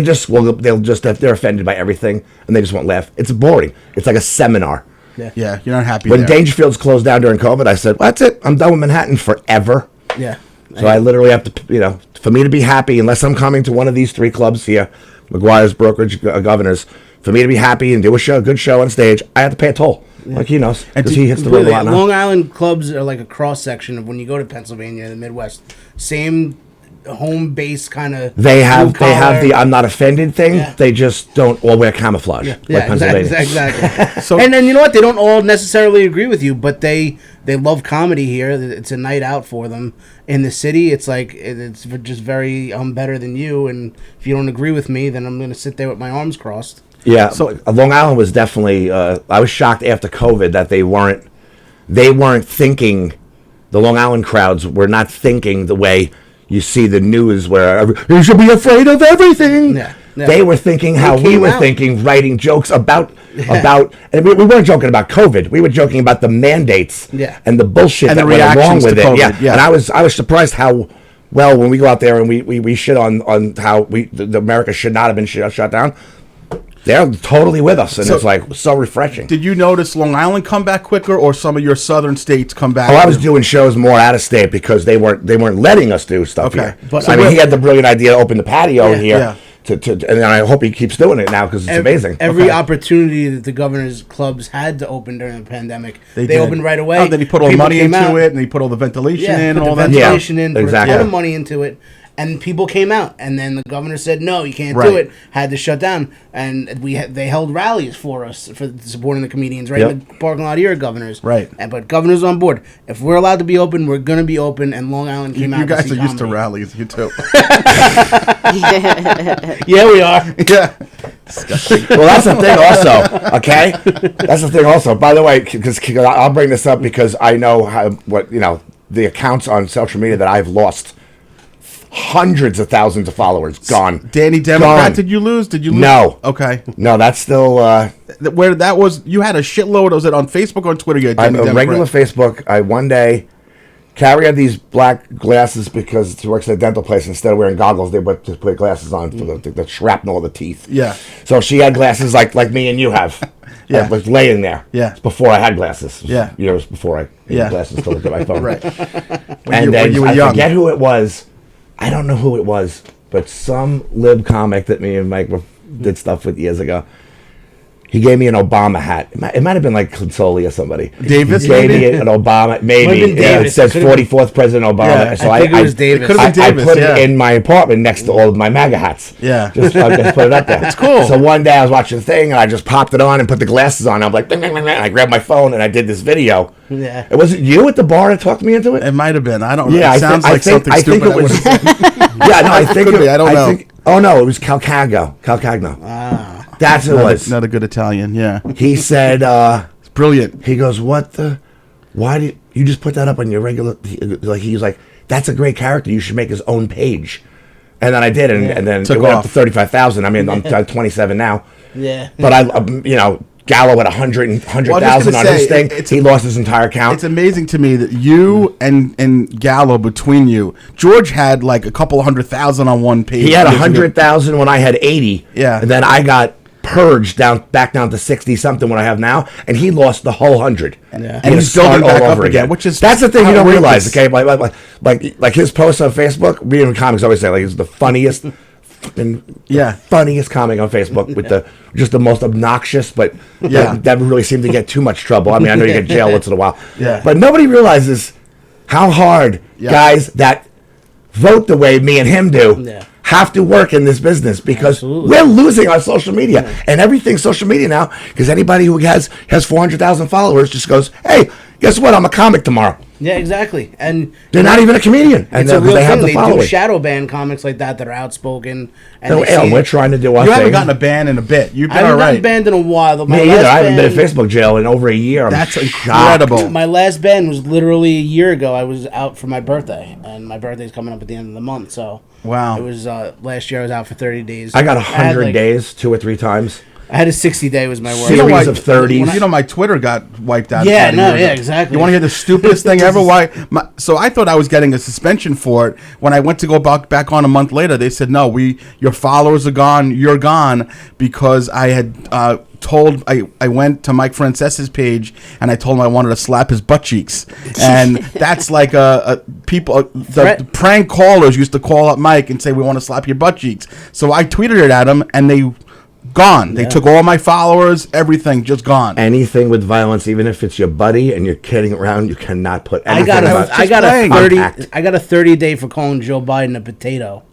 they're offended by everything and they just won't laugh. It's boring. It's like a seminar. Yeah, you're not happy When there. Dangerfield's closed down during COVID, I said, well, "That's it. I'm done with Manhattan forever." yeah, So I literally have to, for me to be happy, unless I'm coming to one of these 3 clubs here, McGuire's, Brokerage, Governors, for me to be happy and do a good show on stage, I have to pay a toll. Like he knows, because he hits the road a lot now. Long Island clubs are like a cross section of when you go to Pennsylvania and the Midwest. Same home base kind of. They have the "I'm not offended" thing. Yeah. They just don't all wear camouflage like Pennsylvania. Exactly. So- and then you know what? They don't all necessarily agree with you, but they love comedy here. It's a night out for them in the city. It's like it's just very I'm better than you, and if you don't agree with me, then I'm going to sit there with my arms crossed. Yeah. So Long Island was definitely. I was shocked after COVID that they weren't thinking. The Long Island crowds were not thinking the way you see the news, where you should be afraid of everything. Yeah. They were thinking how we came were out. thinking, writing jokes about, and we weren't joking about COVID. We were joking about the mandates and the bullshit And that the went along reactions with to it. COVID, yeah. And I was surprised how well when we go out there and we shit on how the America should not have been shut down. They're totally with us, and it's like so refreshing. Did you notice Long Island come back quicker, or some of your southern states come back? Oh, I was doing shows more out of state because they weren't letting us do stuff Okay. here. But- I mean, he had the brilliant idea to open the patio here, Yeah. and I hope he keeps doing it now because it's amazing. Every Okay. opportunity that the Governor's clubs had to open during the pandemic, they did. opened right away. Oh, then he put all the People money came into out. it, and he put all the ventilation in, and put all the that. ventilation Yeah, in, put exactly. a ton of money into it, and people came out. And then the governor said, "No, you can't Right. do it." Had to shut down, and they held rallies for us for supporting the comedians right in the parking lot here at Governor's. Right. But Governor's on board. If we're allowed to be open, we're gonna be open. And Long Island came out. You guys to see are used to comedy. rallies, you too. Yeah, we are. Yeah. Well, that's the thing also, okay? That's the thing also. By the way, because I'll bring this up because I know the accounts on social media that I've lost. Hundreds of thousands of followers gone. Danny Democrat, Gone. did you lose? Did you lose? No. Okay. No, that's still Where that was, you had a shitload. Was it on Facebook or on Twitter? You had I'm Danny a Democrat? regular Facebook. I one day Carrie had these black glasses because she works at a dental place. Instead of wearing goggles, they just put glasses on for the shrapnel of the teeth. Yeah. So she had glasses like me and you have. Yeah. I was laying there. Yeah. It's before I had glasses. Yeah. Years before I had glasses to look at my phone. Right. And then you were I young. forget who it was. I don't know who it was, but some lib comic that me and Mike did stuff with years ago. He gave me an Obama hat. It might have been like Consoli or somebody. Davis, He gave maybe? me an Obama, maybe. Might have been Yeah, it Davis. says It could've 44th President Obama. Yeah, So I think it was Davis. It could've been Davis, I put yeah. it in my apartment next to all of my MAGA hats. Yeah. Just put it up there. It's cool. So one day I was watching the thing and I just popped it on and put the glasses on. I'm like, ding, ding, ding, ding. I grabbed my phone and I did this video. Yeah. It wasn't you at the bar that talked me into it? It might have been. I don't know. Yeah, It sounds like something I stupid. think it was. Yeah, no, I think Could be, I don't know. Oh no, it was Calcagno. That's who it was. Not a good Italian. Yeah. He said, It's brilliant. he goes, "What the? Why did you just put that up on your regular?" Like he was like, "That's a great character. You should make his own page." And then I did, and then Took it went off. up to 35,000. I mean, I'm 27 now. Yeah. But Gallo had 100,000 Well, I was just on gonna his say, thing. He lost his entire account. It's amazing to me that you and Gallo, between you, George had like a couple 100,000 on one page. He had years ago. 100,000 when I had 80. Yeah. And then I got purged back down to 60 something what I have now, and he lost the whole 100. Yeah. And he's building back up again, which is that's the thing you don't outrageous. realize. Okay, like his posts on Facebook. Me and comics always say like he's the funniest been Yeah. the funniest comic on Facebook with just the most obnoxious, but Yeah. never really seemed to get too much trouble. I mean, I know you get jail once in a while, Yeah. but nobody realizes how hard guys that vote the way me and him do have to work in this business, because we're losing our social media and everything's social media now, because anybody who has 400,000 followers just goes, hey, guess what, I'm a comic tomorrow. Yeah, exactly. And They're not even a comedian, and it's a real they have thing. the They following. do shadow ban comics like that are outspoken. And No, they say- we're trying to do our You thing. haven't gotten a ban in a bit. You've I been all haven't gotten right. banned in a while. Me either. I haven't been in Facebook jail in over a year. That's I'm incredible. shocked. My last ban was literally a year ago. I was out for my birthday, and my birthday's coming up at the end of the month. So Wow. it was last year. I was out for 30 days. I got had, 100 like- days, 2 or 3 times. I had a 60-day was my worst. Series of 30s. You know, my Twitter got wiped out. Yeah, about a no, year yeah, ago. exactly. You want to hear the stupidest thing ever? Why? So I thought I was getting a suspension for it. When I went to go back on a month later, they said, no, your followers are gone. You're gone, because I had told I went to Mike Francesa's page and I told him I wanted to slap his butt cheeks, and that's like the prank callers used to call up Mike and say, we want to slap your butt cheeks. So I tweeted it at him, and they gone. They took all my followers, everything, just gone. Anything with violence, even if it's your buddy and you're kidding around, you cannot put anything I about got a 30. Unpacked. I got a 30-day for calling Joe Biden a potato.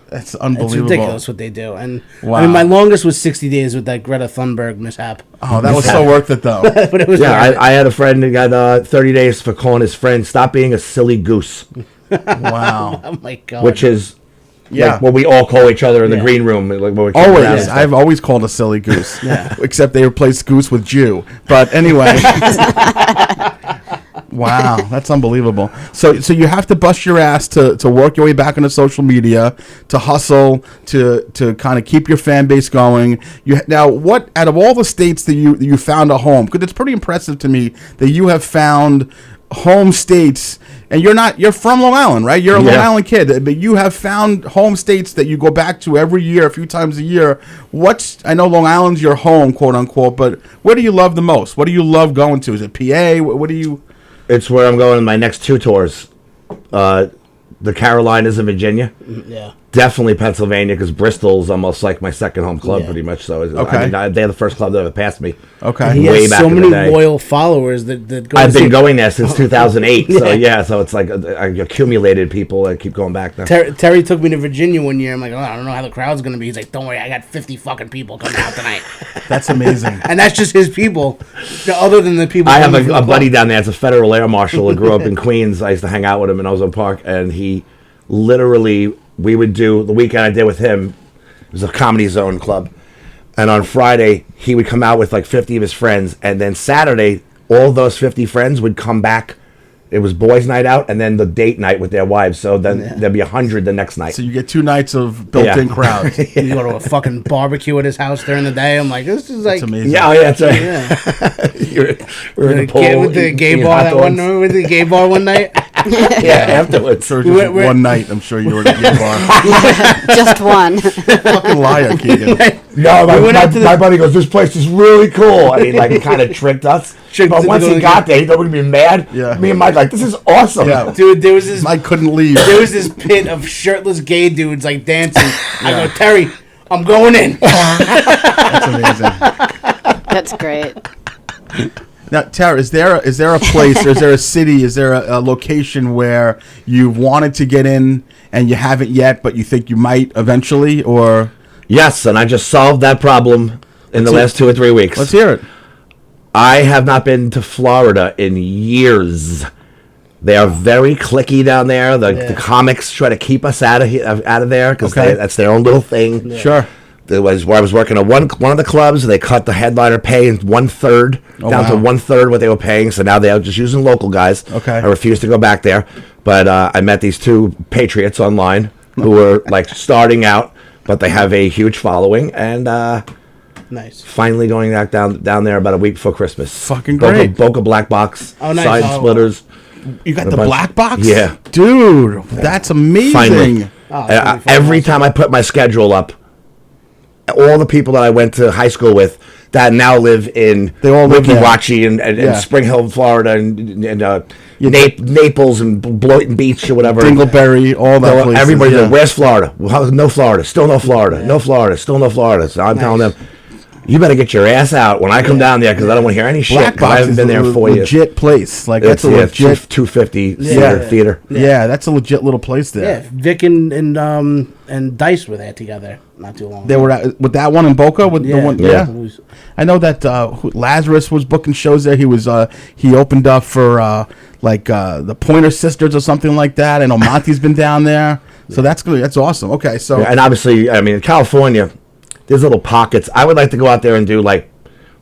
That's It's unbelievable. ridiculous what they do. And Wow. I mean, my longest was 60 days with that Greta Thunberg mishap. Oh, that was so worth it, though. But it was Yeah, worth it. I had a friend who got 30 days for calling his friend, stop being a silly goose, Wow. Oh my god. which is Yeah. like what we all call each other in the Yeah. green room. Like when we're kicking around and Always. stuff. I've always called a silly goose. Except they replaced goose with Jew. But anyway. Wow, that's unbelievable. So you have to bust your ass to work your way back into social media, to hustle, to kind of keep your fan base going. Now, what out of all the states that you found a home? Because it's pretty impressive to me that you have found home states, and you're from Long Island, right? You're a Long Island kid, but you have found home states that you go back to every year, a few times a year. I know Long Island's your home, quote unquote, but where do you love the most? What do you love going to? Is it PA? What do you? It's where I'm going on my next 2 tours. The Carolinas and Virginia. Yeah. Definitely Pennsylvania, because Bristol's almost like my second home club, pretty much. So Okay. I mean, they're the first club that ever passed me. Okay. He Way has back so in the many day. loyal followers that go. I've to see- been going there since 2008. So yeah, so it's like I accumulated people that keep going back now. Terry took me to Virginia one year. I'm like, oh, I don't know how the crowd's gonna be. He's like, don't worry, I got 50 fucking people coming out tonight, That's amazing. and that's just his people. Other than the people, I have coming from a the buddy club. down there. It's a federal air marshal who grew up in Queens. I used to hang out with him in Ozone Park, and he literally, we would do the weekend I did with him. It was a Comedy Zone club, and on Friday he would come out with like 50 of his friends, and then Saturday all those 50 friends would come back. It was boys' night out, and then the date night with their wives. So then there'd be 100 the next night. So you get 2 nights of built-in crowds. You go to a fucking barbecue at his house during the day. I'm like, this is like, It's amazing. Yeah, oh yeah, that's right. yeah. We're in the pool With the gay eating bar hot that dogs. one. With the gay bar one night. Yeah, afterwards. So just We're- one night, I'm sure you were at the gay bar. Just one. Fucking liar, Keegan. No, We went out to my buddy goes, this place is really cool. And he like kind of tricked us. Tricked us But into once he going got there, he thought we'd be mad. Yeah. Me and Mike like, this is awesome. Yeah. Dude, there was this Mike couldn't leave. there was this pit of shirtless gay dudes like dancing. I go, Terry, I'm going in. That's amazing. That's great. Now, Tara, is there a place, or is there a city, is there a location where you've wanted to get in and you haven't yet, but you think you might eventually, or? Yes, and I just solved that problem in the last 2 or 3 weeks. Let's hear it. I have not been to Florida in years. They are very cliquey down there. The comics try to keep us out of there because Okay. that's their own little thing. Sure. There was where I was working at one of the clubs. They cut the headliner pay in 1/3 down to wow. 1/3 what they were paying. So now they're just using local guys. Okay. I refuse to go back there. But I met these 2 patriots online who were like starting out, but they have a huge following, and Nice. finally going back down there about a week before Christmas. Fucking great. Boca Black Box. Oh, nice. Side Oh, splitters. You got A the bunch- black box? Yeah. Dude, that's amazing. Finally. Oh, it's gonna be fun. Every time I put my schedule up, all the people that I went to high school with, that now live in They all live there. Weeki Wachee and Spring Hill, Florida, and Naples and Bloyton Beach or whatever. Dingleberry, all that. So everybody's like, where's Florida? Well, no Florida. Still no Florida. No Florida. Still no Florida. So I'm telling them, you better get your ass out when I come down there because I don't want to hear any shit. Black 'cause I haven't been there in 4 years. Legit place. Like that's a legit 250 theater. Yeah, that's a legit little place there. Yeah, Vic and Dice were there together not too long. They were with that one in Boca with the one. Yeah. I know that Lazarus was booking shows there. He was he opened up for the Pointer Sisters or something like that. I know Monty's been down there. So that's awesome. Okay, so and obviously, I mean, in California, there's little pockets. I would like to go out there and do like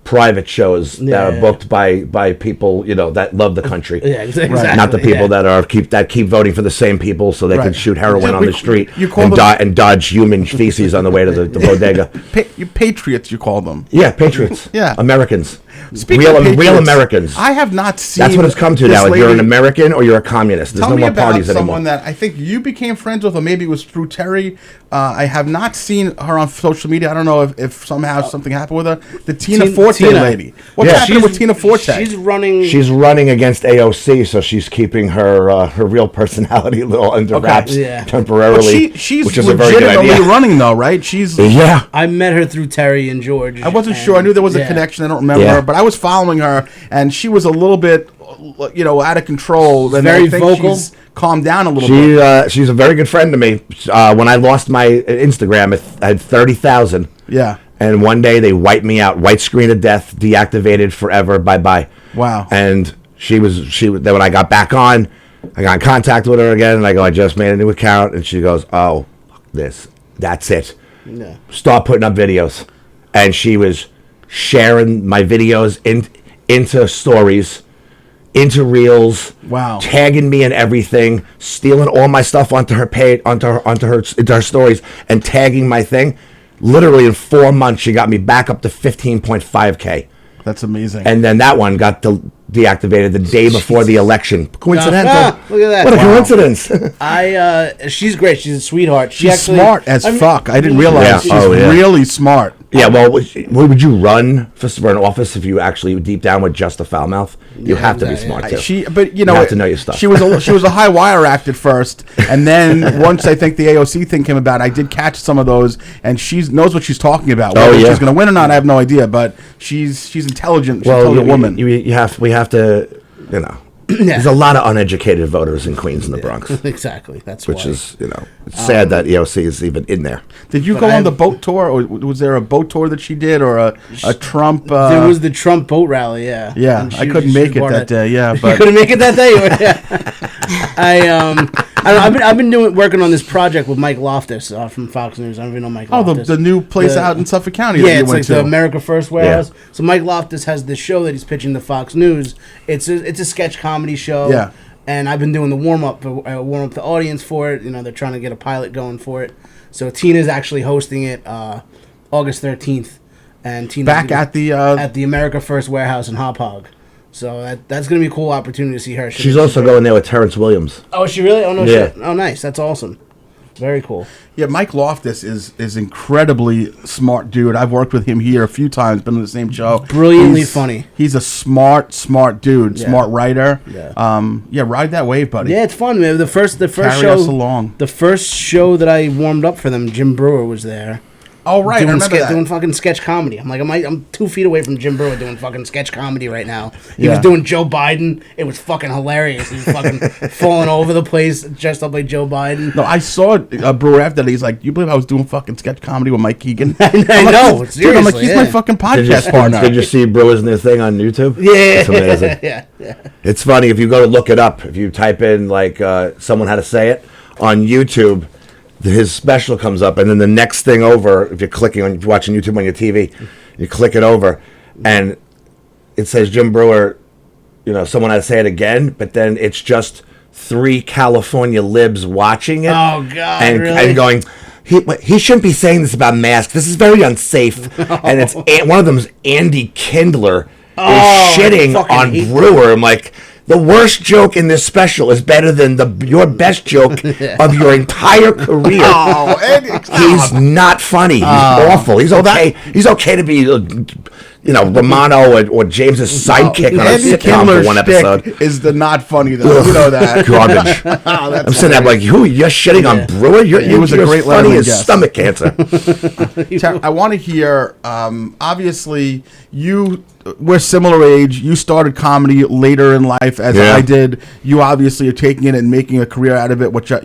private shows that are booked by people, that love the country. Yeah, exactly. Not the people that keep voting for the same people so they can shoot heroin on the street and dodge human feces on the way to the bodega. You patriots, you call them. Yeah, patriots. Yeah. Americans. Speaking of Patriots, real Americans. I have not seen. That's what it's come to now. If you're an American or you're a communist, there's no more parties anymore. Someone that I think you became friends with, or maybe it was through Terry. I have not seen her on social media. I don't know if somehow something happened with her. The Tina Forte lady. What's happening with Tina Forte? She's running. She's running against AOC, so she's keeping her real personality a little under wraps temporarily. She's which is a very good idea. running though, right? She's I met her through Terry and George. I wasn't sure. I knew there was a connection. I don't remember her, but I was following her, and she was a little bit, out of control. And very I think vocal. She's calmed down a little bit. She's a very good friend to me. When I lost my Instagram, I had 30,000. Yeah. And one day they wiped me out, white screen of death, deactivated forever, bye-bye. Wow. And she was then when I got back on, I got in contact with her again, and I go, I just made a new account, and she goes, oh, fuck this. That's it. Yeah. Start putting up videos. And she was sharing my videos into stories, into reels, tagging me in everything, stealing all my stuff onto her page, into her stories, and tagging my thing. Literally in 4 months, she got me back up to 15.5K. That's amazing. And then that one got deactivated the day before the election. Coincidental. Look at that. What a coincidence. She's great. She's a sweetheart. She's smart as fuck. I didn't realize she's really smart. Yeah, well, would you run for an office if you actually deep down were just a foul mouth? You have to be smart too. You have to know your stuff. She was a high wire act at first, and then once I think the AOC thing came about, I did catch some of those, and she knows what she's talking about. Whether she's going to win or not, I have no idea, but she's intelligent. She's an intelligent woman. We have to, There's a lot of uneducated voters in Queens and the Bronx. Exactly. That's which is, it's sad that EOC is even in there. Did you go on the boat tour, or was there a boat tour that she did, or a Trump? There was the Trump boat rally, yeah. Yeah, I couldn't make it that day. Yeah, but you couldn't make it that day. I've been working on this project with Mike Loftus from Fox News. I don't even know Mike Loftus. The new place out in Suffolk County. Yeah, it's like the America First warehouse. Yeah. So Mike Loftus has this show that he's pitching to Fox News. It's a sketch comedy show. Yeah. And I've been doing the warm up the audience for it. They're trying to get a pilot going for it. So Tina's actually hosting it August 13th, and Tina's back at the America First warehouse in Hop Hog. So that's going to be a cool opportunity to see her. She's also going there with Terrence Williams. Oh, is she really? Oh, no shit. Oh, nice. That's awesome. Very cool. Yeah, Mike Loftus is incredibly smart dude. I've worked with him here a few times, been on the same show. Brilliantly funny. He's a smart dude, smart writer. Yeah. Ride that wave, buddy. Yeah, it's fun, man. The first Carry show us along. The first show that I warmed up for them, Jim Brewer was there. Oh, right. Doing fucking sketch comedy. I'm like, I'm 2 feet away from Jim Brewer doing fucking sketch comedy right now. He was doing Joe Biden. It was fucking hilarious. He was fucking falling over the place, dressed up like Joe Biden. No, I saw Brewer after that. He's like, you believe I was doing fucking sketch comedy with Mike Keegan? I know. Dude, I'm like, he's my fucking podcast partner. Did you see Brewer's new thing on YouTube? Yeah. It's amazing. Yeah. It's funny. If you go to look it up, if you type in, like, someone had to say it on YouTube, his special comes up, and then the next thing over, if you're watching YouTube on your TV, you click it over, and it says Jim Brewer, someone had to say it again, but then it's just 3 California libs watching it. Oh, God, and going, he shouldn't be saying this about masks. This is very unsafe. And it's one of them is Andy Kindler is shitting on Brewer. I'm like, the worst joke in this special is better than your best joke of your entire career. Oh, Andy, he's not funny. He's awful. He's okay. He's okay to be Romano or James's sidekick on a Andy sitcom for Kindler's one episode. shtick is the not funny though. You know that. Garbage. I'm sitting there like, who? You're shitting on Brewer? He was a great funny Letterman as guest. stomach cancer. I want to hear. Obviously, we're similar age. You started comedy later in life, as Yeah. I did. You obviously are taking it and making a career out of it. Which I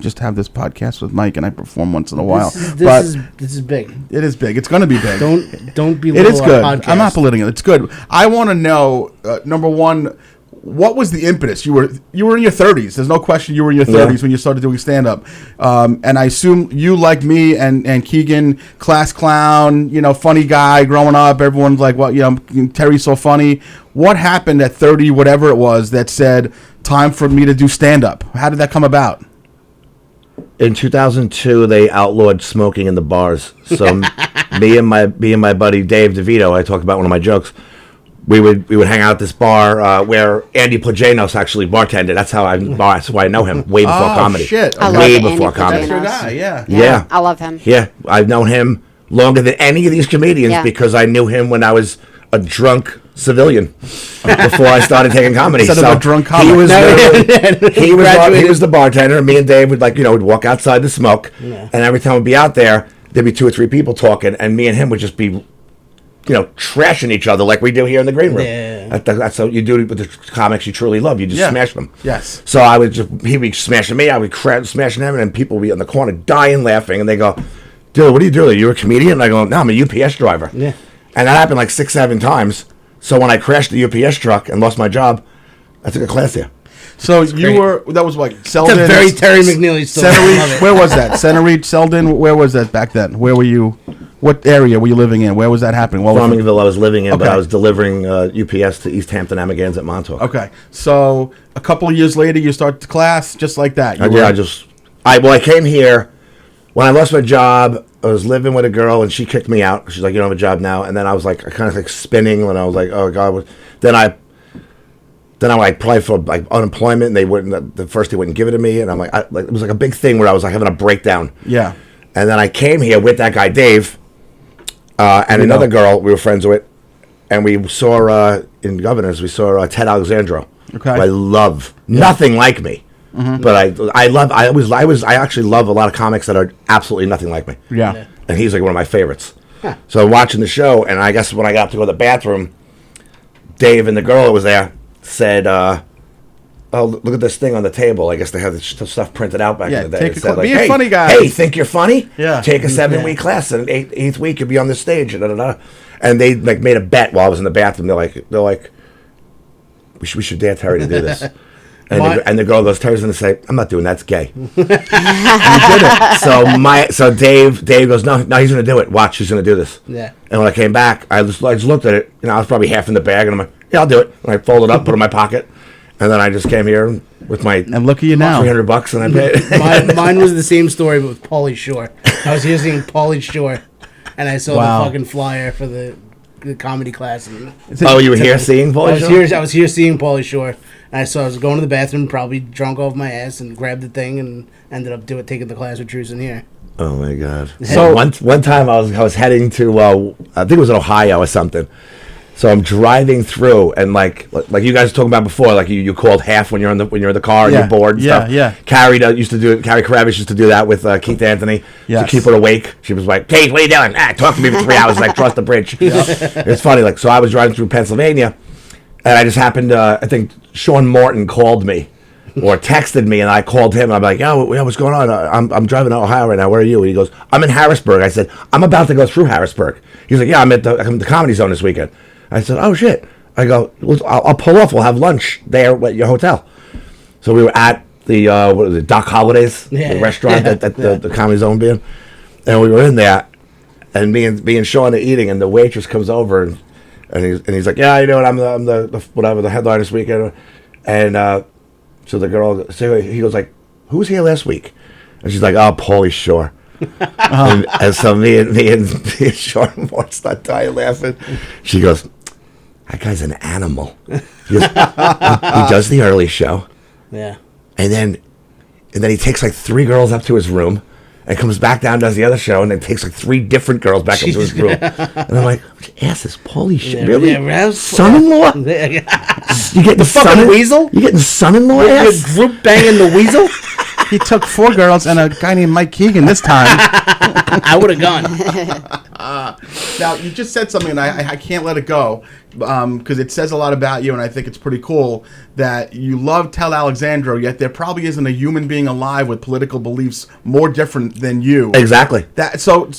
just have this podcast with Mike, and I perform once in a while. This is big. It is big. It's going to be big. Don't It belittle is our good. podcast. I'm not belittling it. It's good. I want to know, number one, what was the impetus? You were in your 30s. There's no question you were in your 30s when you started doing stand-up. And I assume you, like me and Keegan, class clown, funny guy growing up. Everyone's like, well, Terry's so funny. What happened at 30, whatever it was, that said, time for me to do stand-up? How did that come about? In 2002, they outlawed smoking in the bars. So me and my buddy Dave DeVito, I talked about one of my jokes. We would hang out at this bar where Andy Plagenos actually bartended. That's why I know him way before comedy. Shit. I love Way Andy before comedy. Plagenos. That's your guy, yeah. Yeah. I love him. Yeah, I've known him longer than any of these comedians Yeah. because I knew him when I was a drunk civilian before I started taking comedy. Instead of a drunk comic. He was he Graduated. was the bartender. Me and Dave would would walk outside to smoke, and every time we'd be out there, there'd be 2 or 3 people talking, and me and him would just be trashing each other like we do here in the green room. Yeah. That's how you do it with the comics you truly love. You just smash them. Yes. So he'd be smashing me, I would smashing him, and then people would be in the corner dying laughing, and they go, dude, what are you doing? You're a comedian? And I go, no, I'm a UPS driver. Yeah. And that happened like 6, 7 times. So when I crashed the UPS truck and lost my job, I took a class there. So that was like Selden. It's a very Terry McNeely story. I love Center it. Where was that? Center Reach, Selden. Where was that back then? Where were you? What area were you living in? Where was that happening? What was it? Farmingville I was living in, but Okay. I was delivering UPS to East Hampton, Amagansett, Montauk. Okay, so a couple of years later, you start the class just like that. I came here when I lost my job. I was living with a girl, and she kicked me out. She's like, "You don't have a job now." And then I was like, I kind of like spinning when I was like, "Oh God!" Then I applied for like unemployment, and they wouldn't. The first they wouldn't give it to me, and I'm like, it was like a big thing where I was like having a breakdown. Yeah. And then I came here with that guy Dave, and another girl we were friends with, and we saw in Governors we saw Ted Alexandro. Okay. Who I love nothing like me, but I actually love a lot of comics that are absolutely nothing like me. Yeah. And he's like one of my favorites. So watching the show, and I guess when I got up to go to the bathroom, Dave and the girl that was there said, "Oh, look at this thing on the table." I guess they had the stuff printed out back Yeah, in the day. take It a said, cl- be a funny guy. Hey, think you're funny? Yeah. Take a 7-week class, and eighth week you'll be on the stage. And they like made a bet while I was in the bathroom. They're like, we should dare Terry to do this. And the girl goes, Terry's gonna say, I'm not doing that. It's gay. And he did it. So Dave goes, no, he's gonna do it. Watch, he's gonna do this. Yeah. And when I came back, I just looked at it. I was probably half in the bag, and I'm like, yeah, I'll do it. And I folded it up, put it in my pocket, and then I just came here with my And look at you now. $300, and I paid. Mine was the same story, but with Pauly Shore. I was using Pauly Shore, and I saw Wow. the fucking flyer for the comedy class. And Oh, you were here seeing Pauly Shore? I was here seeing Pauly Shore. And I was going to the bathroom, probably drunk off my ass, and grabbed the thing, and ended up taking the class with Truce in here. Oh my God! So- So one time I was heading to I think it was in Ohio or something. So I'm driving through, and like you guys were talking about before, like you called half when you're in the car and Yeah, you're bored. And yeah, stuff. yeah. Carrie Karavis used to do that with Keith Anthony Yes. to keep her awake. She was like, "Keith, what are you doing? Talk to me for 3 hours, like cross the bridge." It's funny. Like, so I was driving through Pennsylvania, and I just happened. I think Sean Morton called me. Or texted me, and I called him, and I'm like, "Yo, what's going on? I'm driving to Ohio right now. Where are you?" And he goes, "I'm in Harrisburg." I said, "I'm about to go through Harrisburg." He's like, "Yeah, I'm at the Comedy Zone this weekend." I said, "Oh shit!" I go, "I'll pull off. We'll have lunch there at your hotel." So we were at the what was it, Doc Holliday's, the restaurant that the Comedy Zone being, and we were in there, and me and Sean are eating, and the waitress comes over, and he's like, "Yeah, you know what? I'm the whatever the headliner this weekend," and. So the girl, he goes like, "Who was here last week?" And she's like, "Oh, Pauly Shore." and so me and Sean Moore start dying laughing. She goes, "That guy's an animal." He goes, he does the early show, Yeah. and then he takes like 3 girls up to his room, and comes back down, does the other show, and then takes like 3 different girls back up to his room. And I'm like, ass is Paulie shit. Really? Son-in-law? You getting The fucking weasel? You getting son-in-law ass? You're group banging the weasel? He took 4 girls and a guy named Mike Keegan this time. I would have gone. Now, you just said something, and I can't let it go, because it says a lot about you, and I think it's pretty cool that you love Tel Alexandro, yet there probably isn't a human being alive with political beliefs more different than you. Exactly. So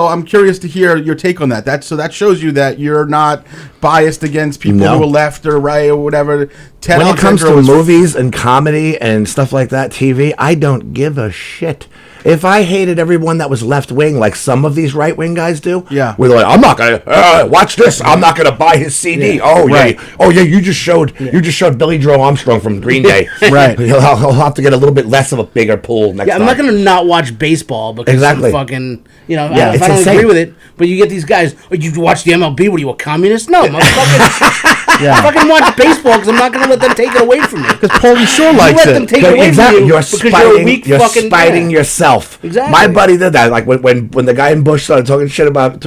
I'm curious to hear your take on that. So that shows you that you're not biased against people who are left or right or whatever. Ted When it comes to Alexandro movies and comedy and stuff like that, TV, I don't give a shit. If I hated everyone that was left wing, like some of these right wing guys do, where they're like, I'm not gonna watch this. I'm not gonna buy his CD. Oh Right. yeah, oh yeah. You just showed Billy Joe Armstrong from Green Day. Right. He'll have to get a little bit less of a bigger pool next time. I'm not going to not watch baseball because Exactly. some fucking, if it's I don't insane. agree with it, but you get these guys, you watch the MLB, what are you, a communist? No, motherfucker. I fucking watch baseball because I'm not going to let them take it away from me. Because Paulie sure You likes let it. them take it away Exactly. from you You're because you're a weak you're fucking spiting yourself. Exactly. My buddy did that. Like when the guy in Bush started talking shit about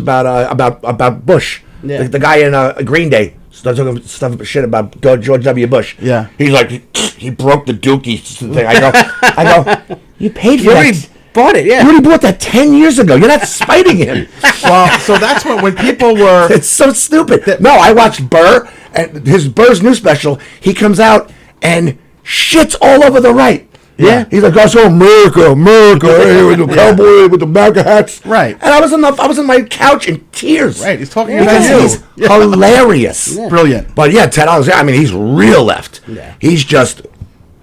Bush, Yeah. the guy in Green Day started talking shit about George W. Bush. Yeah. He's like, he broke the dookie thing. I go, you paid for You that. already bought it, yeah. You already bought that 10 years ago. You're not spiting him. Well, so that's when people were... It's so stupid. No, I watched Burr, and Burr's new special. He comes out and shits all over the right. Yeah. He's like, "That's America, hey, with the cowboy with the MAGA hats." Right. And I was on my couch in tears. Right, he's talking because about you. he's hilarious. Brilliant. But yeah, Ted Alexandro, I mean, he's real left. Yeah. He's just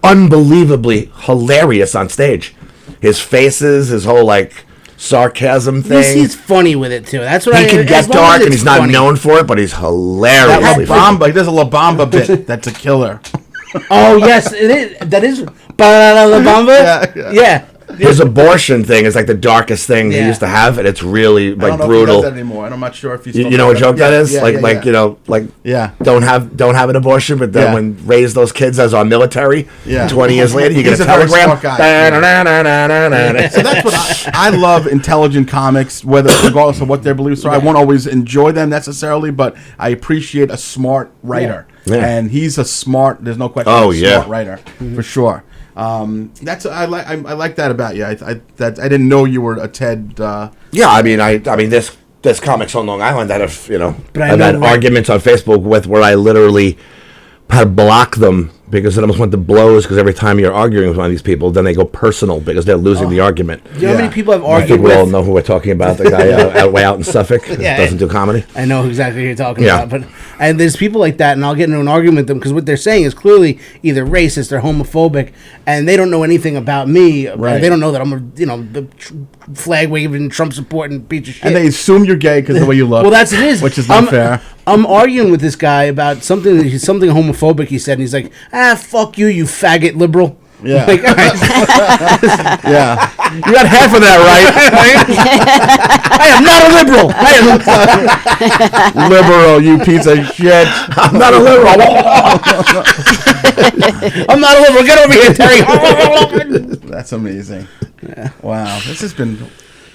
unbelievably hilarious on stage. His faces, his whole like sarcasm thing. He's funny with it too. That's what He can get dark, and he's not funny. known for it, but he's That hilariously funny. La Bamba, there's a La Bamba bit that's a killer. Oh yes, it is. That is La Bamba. Yeah. His abortion thing is like the darkest thing he Yeah. used to have, and it's really I like don't know brutal. if he does that anymore. I'm not sure if he's... You know what joke that is? Yeah, yeah. Don't have an abortion, but then Yeah. when raise those kids as our military, Yeah. 20 years later, you get He's a a very telegram. smart guy. So that's what I love intelligent comics, regardless of what their beliefs are. I won't always enjoy them necessarily, but I appreciate a smart writer. Yeah. And he's a smart, there's no question, Oh, he's a yeah. smart writer, for sure. I like that about you. I didn't know you were a Ted. Yeah, I mean, there's comics on Long Island that have I've know, had right. arguments on Facebook with where I literally had to block them because it almost went to blows because every time you're arguing with one of these people, then they go personal because they're losing the argument. Do you know how many people I've I argued think we with? all know who we're talking about. The guy way out in Suffolk Yeah. doesn't do comedy. I know exactly who you're talking Yeah. about, and there's people like that, and I'll get into an argument with them because what they're saying is clearly either racist or homophobic, and they don't know anything about me. Right. They don't know that I'm the flag waving, Trump supporting piece of shit. And they assume you're gay because of the way you look. Well, that's it is, which is not fair. I'm arguing with this guy about something homophobic he said, and he's like, fuck you, you faggot liberal. Yeah. Like, all right. Yeah. You got half of that I am not a liberal. Liberal, you piece of shit. I'm not a liberal. I'm not a liberal. Get over here, Terry. That's amazing. Wow. This has been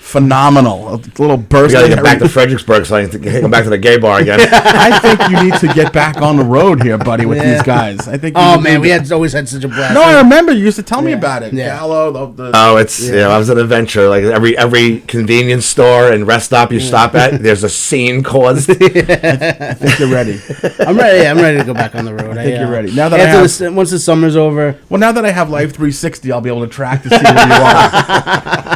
phenomenal. A little We burst. got to get back to Fredericksburg so I can go back to the gay bar again. I think you need to get back on the road here, buddy, with these guys. I think. Oh you man, need we to- always had such a blast. No, I remember you used to tell me about it. Yeah. Gallo, Oh, it's I was an adventure. Like every convenience store and rest stop you stop at, there's a scene caused. I think you're ready. I'm ready. I'm ready to go back on the road. I think you're ready. Now that once the summer's over. Well, now that I have Life 360, I'll be able to track to see where you are.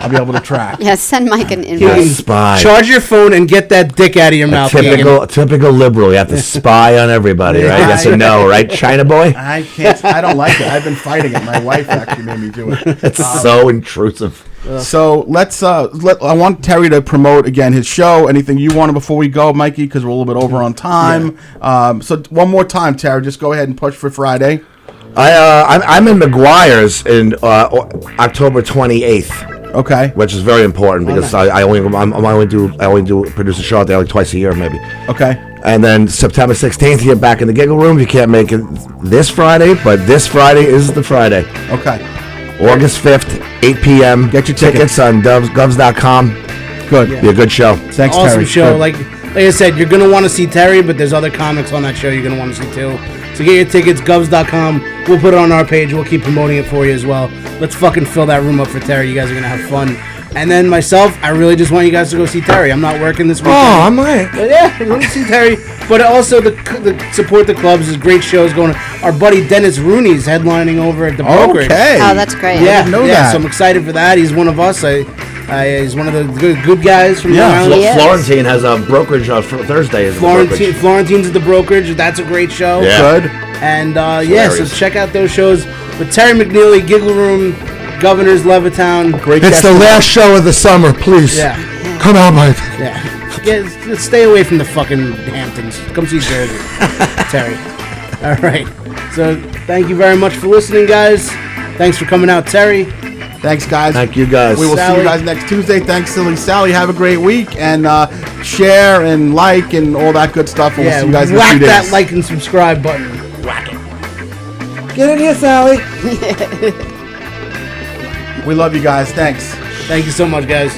I'll be able to track. Yeah, send Mike an You invite. spy. Charge your phone and get that dick out of your mouth. Keegan. Typical liberal. You have to spy on everybody, right? Yes or no, right? China boy. I can't. I don't like it. I've been fighting it. My wife actually made me do it. It's so intrusive. So let's. I want Terry to promote again his show. Anything you want before we go, Mikey? Because we're a little bit over on time. So one more time, Terry. Just go ahead and push for Friday. I'm in McGuire's in October 28th. Okay. Which is very important because I only do produce a show out there like twice a year maybe. Okay. And then September 16th, you're back in the Giggle Room. You can't make it this Friday, but this Friday is the Friday. Okay. August 5th, 8 p.m. Get your tickets. on govs.com. Good. Be a good show. Thanks, Awesome Terry. show. Good. Like I said, you're gonna want to see Terry, but there's other comics on that show you're gonna want to see too. So get your tickets, govs.com. We'll put it on our page. We'll keep promoting it for you as well. Let's fucking fill that room up for Terry. You guys are gonna have fun. And then myself, I really just want you guys to go see Terry. I'm not working this weekend. Oh, I might. But yeah, I want to see Terry. But also the support the clubs. There's great shows going on. Our buddy Dennis Rooney's headlining over at the brokerage. Okay. Oh, that's great. Yeah, didn't know yeah. that. So I'm excited for that. He's one of us. He's one of the good guys from Yeah. Long Island. He is. Florentine has a brokerage for Thursday. Is the brokerage. Florentine's at the brokerage. That's a great show. Yeah. Good. And yeah, so hilarious. check out those shows with Terry McNeely, Giggle Room, Governors, Levittown. Great It's guest. the last show of the summer. Please. Yeah, Come out, Mike. yeah. Just stay away from the fucking Hamptons. Come see Jersey, Terry. All right. So thank you very much for listening, guys. Thanks for coming out, Terry. Thanks, guys. Thank you, guys. We will see Sally. you guys next Tuesday. Thanks, Silly Sally. Have a great week. And share and like and all that good stuff. And we'll see you guys in a few whack days. that like and subscribe button. Whack it. Get in here, Sally. We love you guys. Thanks. Thank you so much, guys.